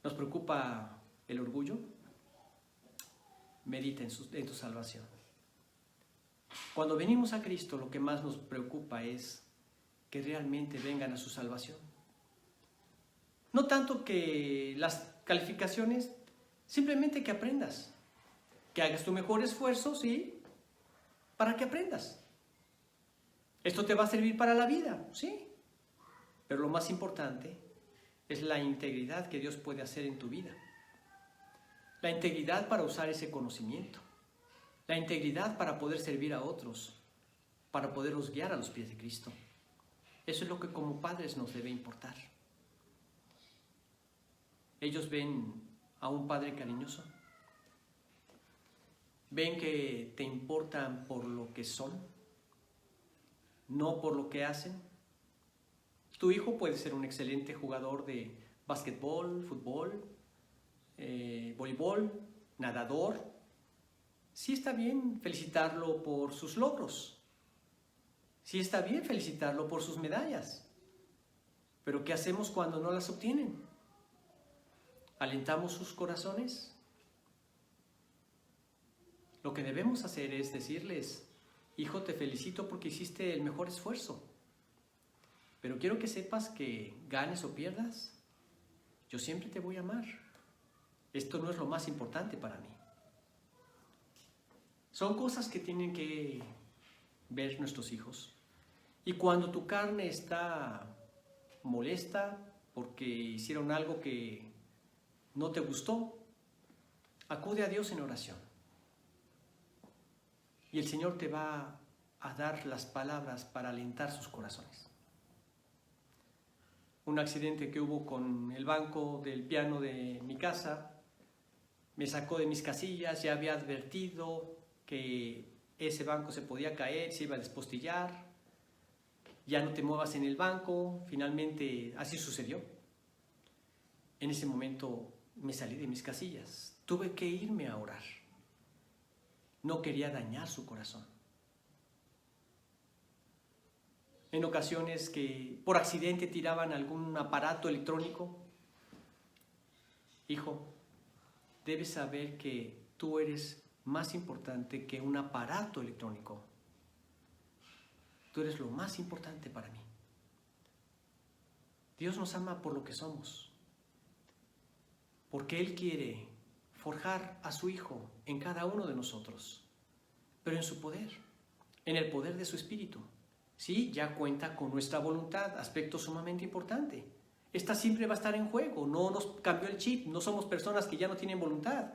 Speaker 1: ¿Nos preocupa el orgullo? Medita en tu salvación. Cuando venimos a Cristo, lo que más nos preocupa es que realmente vengan a su salvación. No tanto que las calificaciones, simplemente que aprendas, que hagas tu mejor esfuerzo, ¿sí? Para que aprendas. Esto te va a servir para la vida, ¿sí? Pero lo más importante es la integridad que Dios puede hacer en tu vida. La integridad para usar ese conocimiento. La integridad para poder servir a otros, para poderlos guiar a los pies de Cristo. Eso es lo que como padres nos debe importar. Ellos ven a un padre cariñoso. Ven que te importan por lo que son, no por lo que hacen. Tu hijo puede ser un excelente jugador de básquetbol, fútbol, voleibol, nadador. Sí está bien felicitarlo por sus logros. Sí está bien felicitarlo por sus medallas. Pero ¿qué hacemos cuando no las obtienen? ¿Alentamos sus corazones? Lo que debemos hacer es decirles: hijo, te felicito porque hiciste el mejor esfuerzo. Pero quiero que sepas que ganes o pierdas, yo siempre te voy a amar. Esto no es lo más importante para mí. Son cosas que tienen que ver nuestros hijos. Y cuando tu carne está molesta porque hicieron algo que no te gustó, acude a Dios en oración. Y el Señor te va a dar las palabras para alentar sus corazones. Un accidente que hubo con el banco del piano de mi casa me sacó de mis casillas. Ya había advertido que ese banco se podía caer, se iba a despostillar. Ya no te muevas en el banco. Finalmente así sucedió. En ese momento me salí de mis casillas. Tuve que irme a orar. No quería dañar su corazón. En ocasiones que por accidente tiraban algún aparato electrónico. Hijo, debes saber que tú eres más importante que un aparato electrónico. Tú eres lo más importante para mí. Dios nos ama por lo que somos. Porque Él quiere forjar a su Hijo en cada uno de nosotros. Pero en su poder, en el poder de su Espíritu. Sí, ya cuenta con nuestra voluntad, aspecto sumamente importante. Esta siempre va a estar en juego, no nos cambió el chip, no somos personas que ya no tienen voluntad,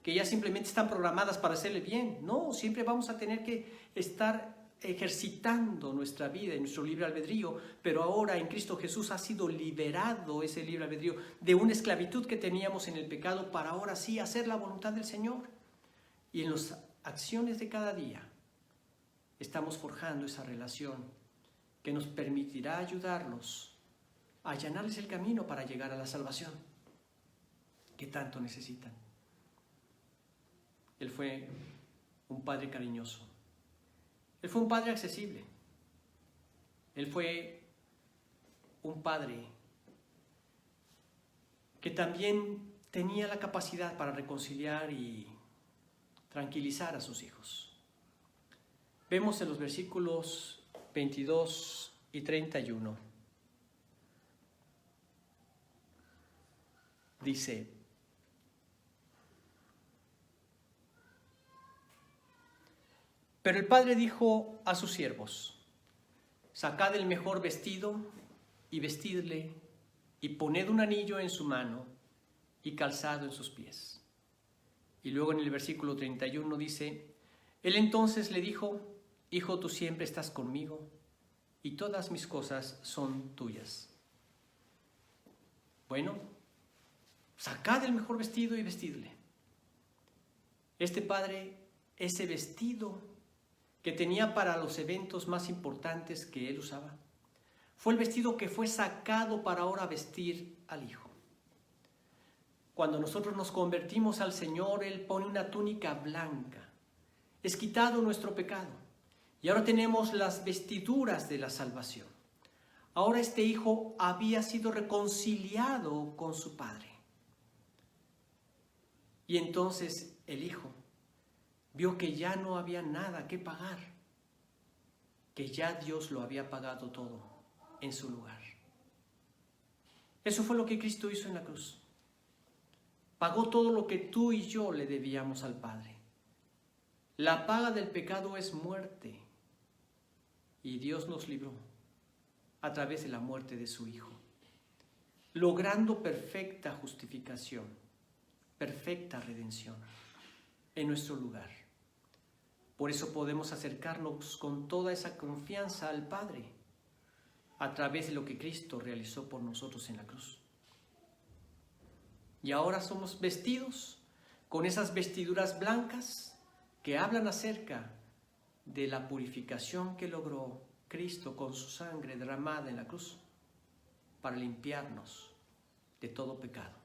Speaker 1: que ya simplemente están programadas para hacerle bien. No, siempre vamos a tener que estar ejercitando nuestra vida y nuestro libre albedrío, pero ahora en Cristo Jesús ha sido liberado ese libre albedrío de una esclavitud que teníamos en el pecado para ahora sí hacer la voluntad del Señor. Y en las acciones de cada día estamos forjando esa relación que nos permitirá ayudarlos a allanarles el camino para llegar a la salvación que tanto necesitan. Él fue un padre cariñoso. Él fue un padre accesible. Él fue un padre que también tenía la capacidad para reconciliar y tranquilizar a sus hijos. Vemos en los versículos 22 y 31. Dice: pero el padre dijo a sus siervos: sacad el mejor vestido y vestidle, y poned un anillo en su mano y calzado en sus pies. Y luego en el versículo 31 dice: él entonces le dijo: hijo, tú siempre estás conmigo y todas mis cosas son tuyas. Bueno, sacad el mejor vestido y vestidle. Este padre, ese vestido que tenía para los eventos más importantes que él usaba, fue el vestido que fue sacado para ahora vestir al Hijo. Cuando nosotros nos convertimos al Señor, Él pone una túnica blanca. Es quitado nuestro pecado. Y ahora tenemos las vestiduras de la salvación. Ahora este Hijo había sido reconciliado con su Padre. Y entonces el Hijo vio que ya no había nada que pagar, que ya Dios lo había pagado todo en su lugar. Eso fue lo que Cristo hizo en la cruz. Pagó todo lo que tú y yo le debíamos al Padre. La paga del pecado es muerte. Y Dios nos libró a través de la muerte de su Hijo, logrando perfecta justificación, perfecta redención en nuestro lugar. Por eso podemos acercarnos con toda esa confianza al Padre a través de lo que Cristo realizó por nosotros en la cruz. Y ahora somos vestidos con esas vestiduras blancas que hablan acerca de la purificación que logró Cristo con su sangre derramada en la cruz para limpiarnos de todo pecado.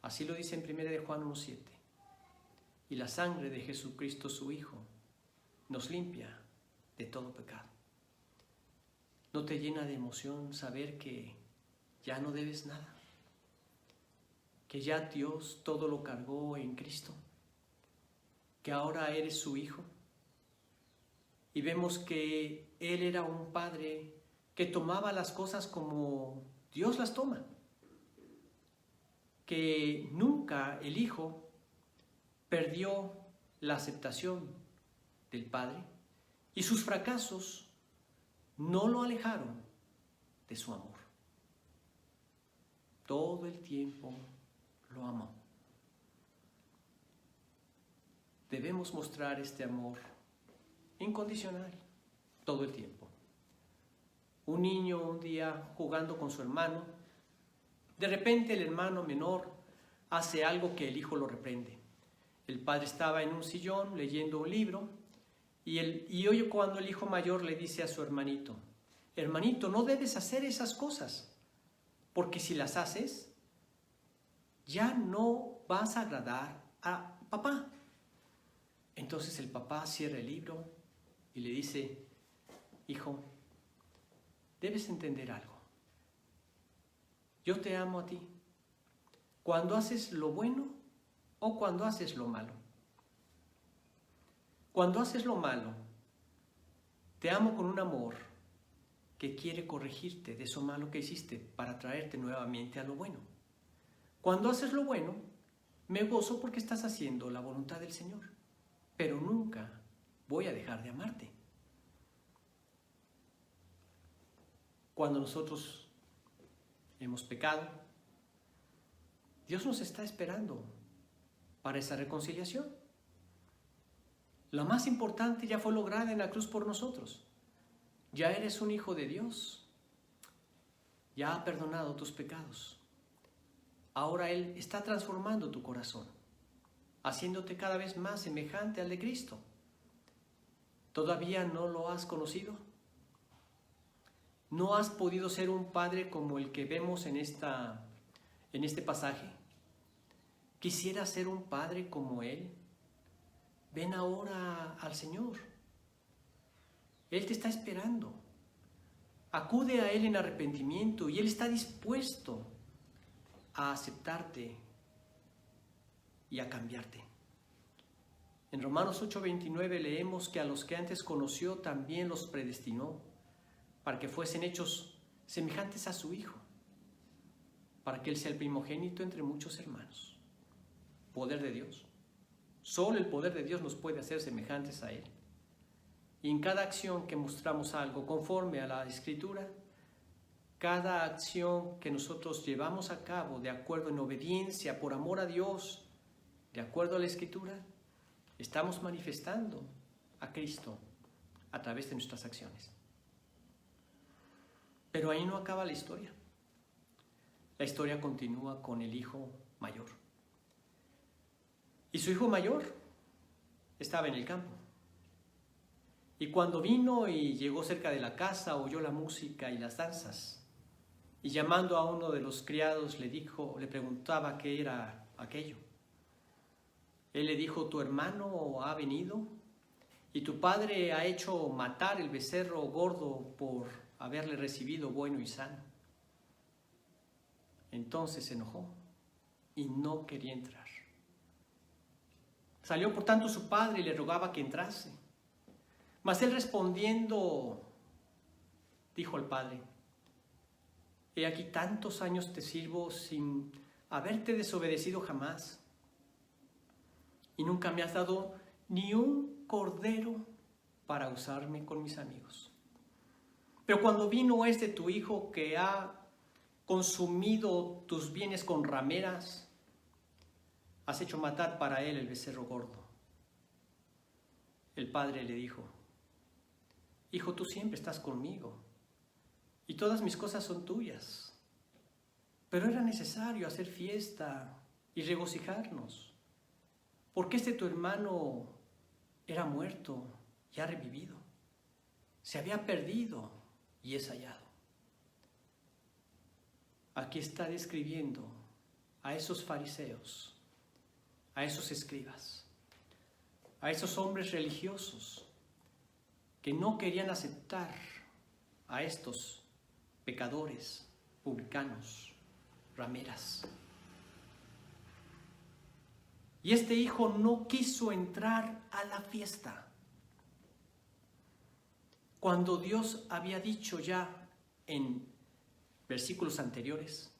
Speaker 1: Así lo dice en 1 Juan 1:7. Y la sangre de Jesucristo su Hijo nos limpia de todo pecado. ¿No te llena de emoción saber que ya no debes nada? Que ya Dios todo lo cargó en Cristo, que ahora eres su Hijo. Y vemos que Él era un Padre que tomaba las cosas como Dios las toma. Que nunca el Hijo perdió la aceptación del Padre y sus fracasos no lo alejaron de su amor. Todo el tiempo lo amó. Debemos mostrar este amor incondicional todo el tiempo. Un niño un día jugando con su hermano, de repente el hermano menor hace algo que el hijo lo reprende. El padre estaba en un sillón leyendo un libro y oye cuando el hijo mayor le dice a su hermanito: hermanito, no debes hacer esas cosas, porque si las haces, ya no vas a agradar a papá. Entonces el papá cierra el libro y le dice: hijo, debes entender algo. Yo te amo a ti, cuando haces lo bueno o cuando haces lo malo. Cuando haces lo malo, te amo con un amor que quiere corregirte de eso malo que hiciste para traerte nuevamente a lo bueno. Cuando haces lo bueno, me gozo porque estás haciendo la voluntad del Señor, pero nunca voy a dejar de amarte. Cuando nosotros hemos pecado, Dios nos está esperando para esa reconciliación. La más importante ya fue lograda en la cruz por nosotros. Ya eres un hijo de Dios. Ya ha perdonado tus pecados. Ahora Él está transformando tu corazón, haciéndote cada vez más semejante al de Cristo. ¿Todavía no lo has conocido? ¿No has podido ser un padre como el que vemos en este pasaje? ¿Quisieras ser un padre como Él? Ven ahora al Señor. Él te está esperando. Acude a Él en arrepentimiento y Él está dispuesto a aceptarte y a cambiarte. En Romanos 8:29 leemos que a los que antes conoció también los predestinó para que fuesen hechos semejantes a su Hijo, para que Él sea el primogénito entre muchos hermanos. Poder de Dios. Solo el poder de Dios nos puede hacer semejantes a Él. Y en cada acción que mostramos algo conforme a la Escritura, cada acción que nosotros llevamos a cabo de acuerdo en obediencia, por amor a Dios, de acuerdo a la Escritura, estamos manifestando a Cristo a través de nuestras acciones. Pero ahí no acaba la historia. La historia continúa con el hijo mayor. Y su hijo mayor estaba en el campo. Y cuando vino y llegó cerca de la casa, oyó la música y las danzas. Y llamando a uno de los criados le preguntaba qué era aquello. Él le dijo: tu hermano ha venido y tu padre ha hecho matar el becerro gordo por haberle recibido bueno y sano. Entonces se enojó y no quería entrar. Salió por tanto su padre y le rogaba que entrase. Mas él respondiendo, dijo al padre: he aquí tantos años te sirvo sin haberte desobedecido jamás. Y nunca me has dado ni un cordero para usarme con mis amigos. Pero cuando vino tu hijo que ha consumido tus bienes con rameras, has hecho matar para él el becerro gordo. El padre le dijo: hijo, tú siempre estás conmigo y todas mis cosas son tuyas. Pero era necesario hacer fiesta y regocijarnos, porque tu hermano era muerto y ha revivido. Se había perdido y es hallado. Aquí está describiendo a esos fariseos, a esos escribas, a esos hombres religiosos que no querían aceptar a estos pecadores, publicanos, rameras. Y este hijo no quiso entrar a la fiesta, cuando Dios había dicho ya en versículos anteriores,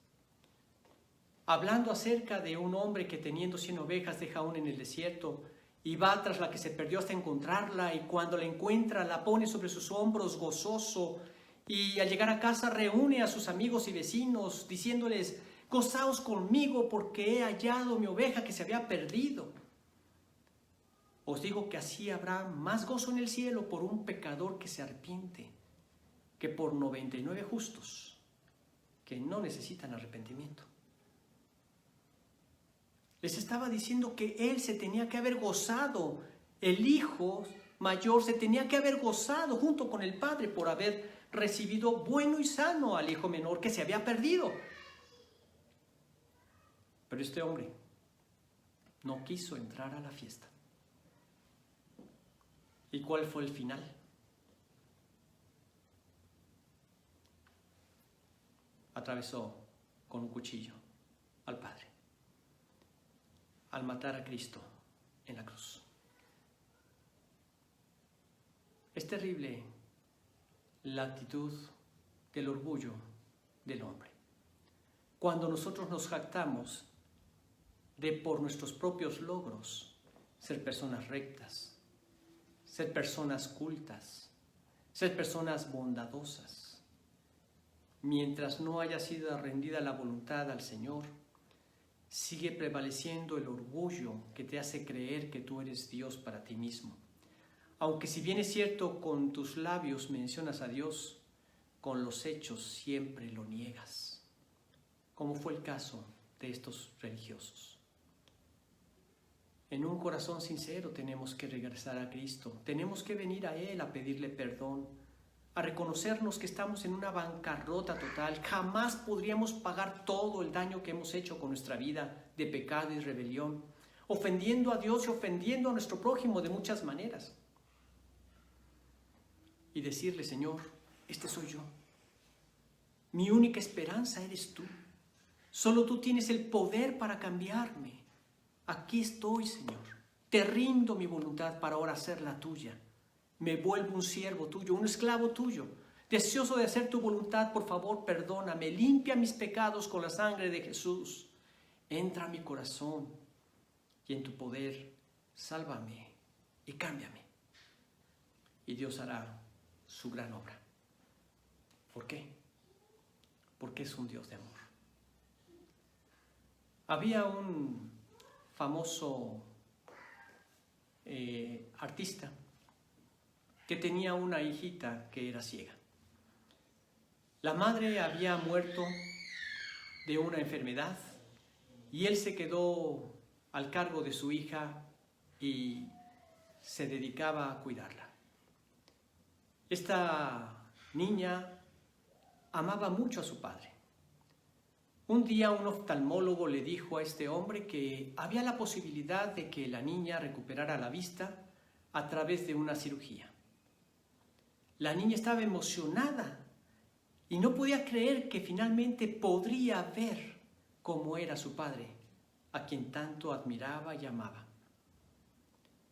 Speaker 1: hablando acerca de un hombre que teniendo 100 ovejas deja una en el desierto y va tras la que se perdió hasta encontrarla, y cuando la encuentra la pone sobre sus hombros gozoso, y al llegar a casa reúne a sus amigos y vecinos diciéndoles: gozaos conmigo porque he hallado mi oveja que se había perdido. Os digo que así habrá más gozo en el cielo por un pecador que se arrepiente que por 99 justos que no necesitan arrepentimiento. Les estaba diciendo que él se tenía que haber gozado, el hijo mayor se tenía que haber gozado junto con el padre por haber recibido bueno y sano al hijo menor que se había perdido. Pero este hombre no quiso entrar a la fiesta. ¿Y cuál fue el final? Atravesó con un cuchillo al Padre, al matar a Cristo en la cruz. Es terrible la actitud del orgullo del hombre. Cuando nosotros nos jactamos de por nuestros propios logros ser personas rectas, ser personas cultas, ser personas bondadosas, mientras no haya sido rendida la voluntad al Señor, sigue prevaleciendo el orgullo que te hace creer que tú eres Dios para ti mismo. Aunque si bien es cierto, con tus labios mencionas a Dios, con los hechos siempre lo niegas, como fue el caso de estos religiosos. En un corazón sincero tenemos que regresar a Cristo, tenemos que venir a Él a pedirle perdón, a reconocernos que estamos en una bancarrota total. Jamás podríamos pagar todo el daño que hemos hecho con nuestra vida de pecado y rebelión, ofendiendo a Dios y ofendiendo a nuestro prójimo de muchas maneras. Y decirle: Señor, este soy yo. Mi única esperanza eres tú. Solo tú tienes el poder para cambiarme. Aquí estoy, Señor. Te rindo mi voluntad para ahora hacer la tuya. Me vuelvo un siervo tuyo, un esclavo tuyo, deseoso de hacer tu voluntad. Por favor, perdóname, limpia mis pecados con la sangre de Jesús. Entra a mi corazón y en tu poder sálvame y cámbiame. Y Dios hará su gran obra. ¿Por qué? Porque es un Dios de amor. Había un famoso artista que tenía una hijita que era ciega. La madre había muerto de una enfermedad y él se quedó al cargo de su hija y se dedicaba a cuidarla. Esta niña amaba mucho a su padre. Un día un oftalmólogo le dijo a este hombre que había la posibilidad de que la niña recuperara la vista a través de una cirugía. La niña estaba emocionada y no podía creer que finalmente podría ver cómo era su padre, a quien tanto admiraba y amaba.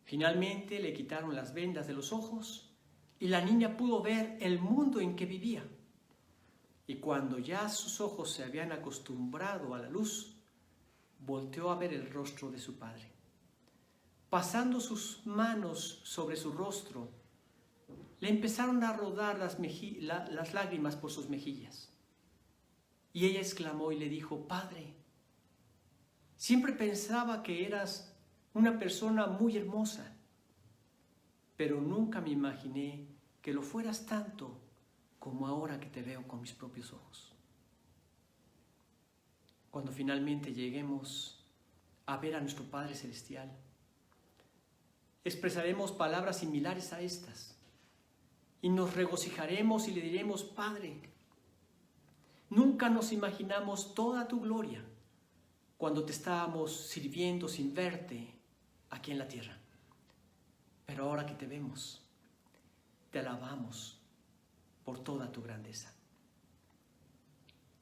Speaker 1: Finalmente le quitaron las vendas de los ojos y la niña pudo ver el mundo en que vivía. Y cuando ya sus ojos se habían acostumbrado a la luz, volteó a ver el rostro de su padre. Pasando sus manos sobre su rostro, le empezaron a rodar las lágrimas por sus mejillas. Y ella exclamó y le dijo: Padre, siempre pensaba que eras una persona muy hermosa, pero nunca me imaginé que lo fueras tanto como ahora que te veo con mis propios ojos. Cuando finalmente lleguemos a ver a nuestro Padre Celestial, expresaremos palabras similares a estas y nos regocijaremos y le diremos: Padre, nunca nos imaginamos toda tu gloria cuando te estábamos sirviendo sin verte aquí en la tierra. Pero ahora que te vemos, te alabamos por toda tu grandeza.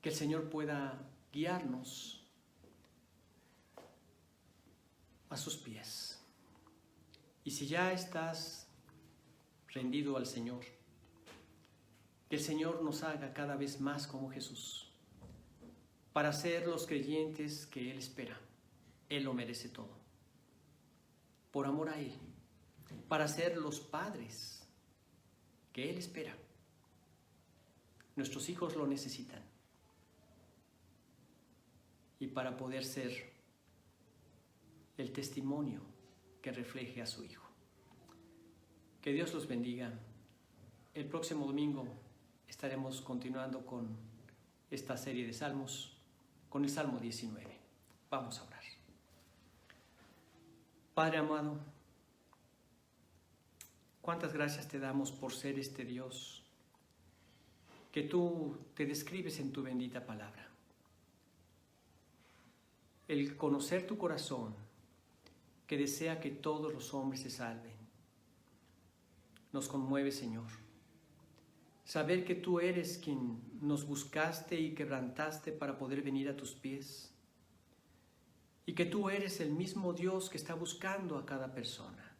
Speaker 1: Que el Señor pueda guiarnos a sus pies. Y si ya estás rendido al Señor, que el Señor nos haga cada vez más como Jesús, para ser los creyentes que Él espera. Él lo merece todo. Por amor a Él, para ser los padres que Él espera. Nuestros hijos lo necesitan. Y para poder ser el testimonio que refleje a su Hijo. Que Dios los bendiga. El próximo domingo estaremos continuando con esta serie de salmos, con el Salmo 19. Vamos a orar. Padre amado, cuántas gracias te damos por ser este Dios que tú te describes en tu bendita palabra. El conocer tu corazón, que desea que todos los hombres se salven, nos conmueve, Señor. Saber que tú eres quien nos buscaste y quebrantaste para poder venir a tus pies, y que tú eres el mismo Dios que está buscando a cada persona.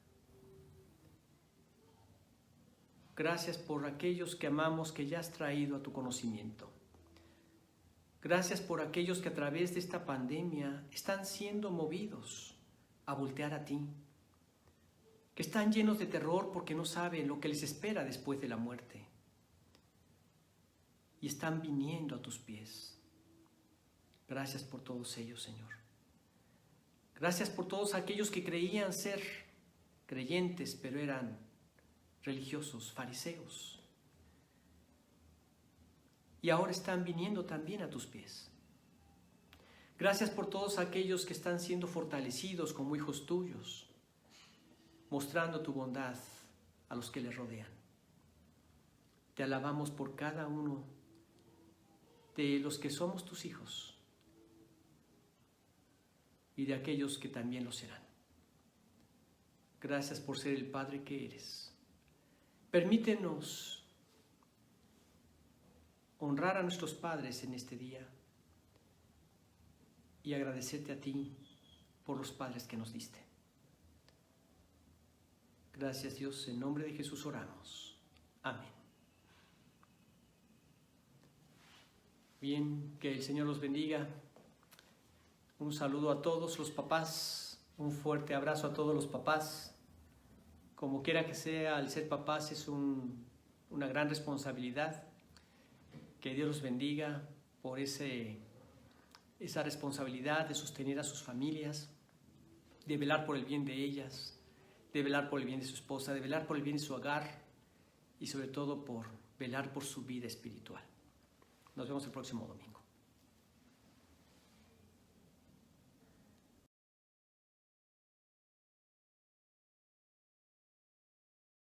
Speaker 1: Gracias por aquellos que amamos que ya has traído a tu conocimiento. Gracias por aquellos que a través de esta pandemia están siendo movidos a voltear a ti, que están llenos de terror porque no saben lo que les espera después de la muerte y están viniendo a tus pies. Gracias por todos ellos, Señor. Gracias por todos aquellos que creían ser creyentes, pero eran religiosos, fariseos. Y ahora están viniendo también a tus pies. Gracias por todos aquellos que están siendo fortalecidos como hijos tuyos, mostrando tu bondad a los que les rodean. Te alabamos por cada uno de los que somos tus hijos y de aquellos que también lo serán. Gracias por ser el Padre que eres. Permítenos honrar a nuestros padres en este día y agradecerte a ti por los padres que nos diste. Gracias, Dios, en nombre de Jesús oramos. Amén. Bien, que el Señor los bendiga. Un saludo a todos los papás, un fuerte abrazo a todos los papás. Como quiera que sea, el ser papás es una gran responsabilidad. Que Dios los bendiga por esa responsabilidad de sostener a sus familias, de velar por el bien de ellas, de velar por el bien de su esposa, de velar por el bien de su hogar y sobre todo por velar por su vida espiritual. Nos vemos el próximo domingo.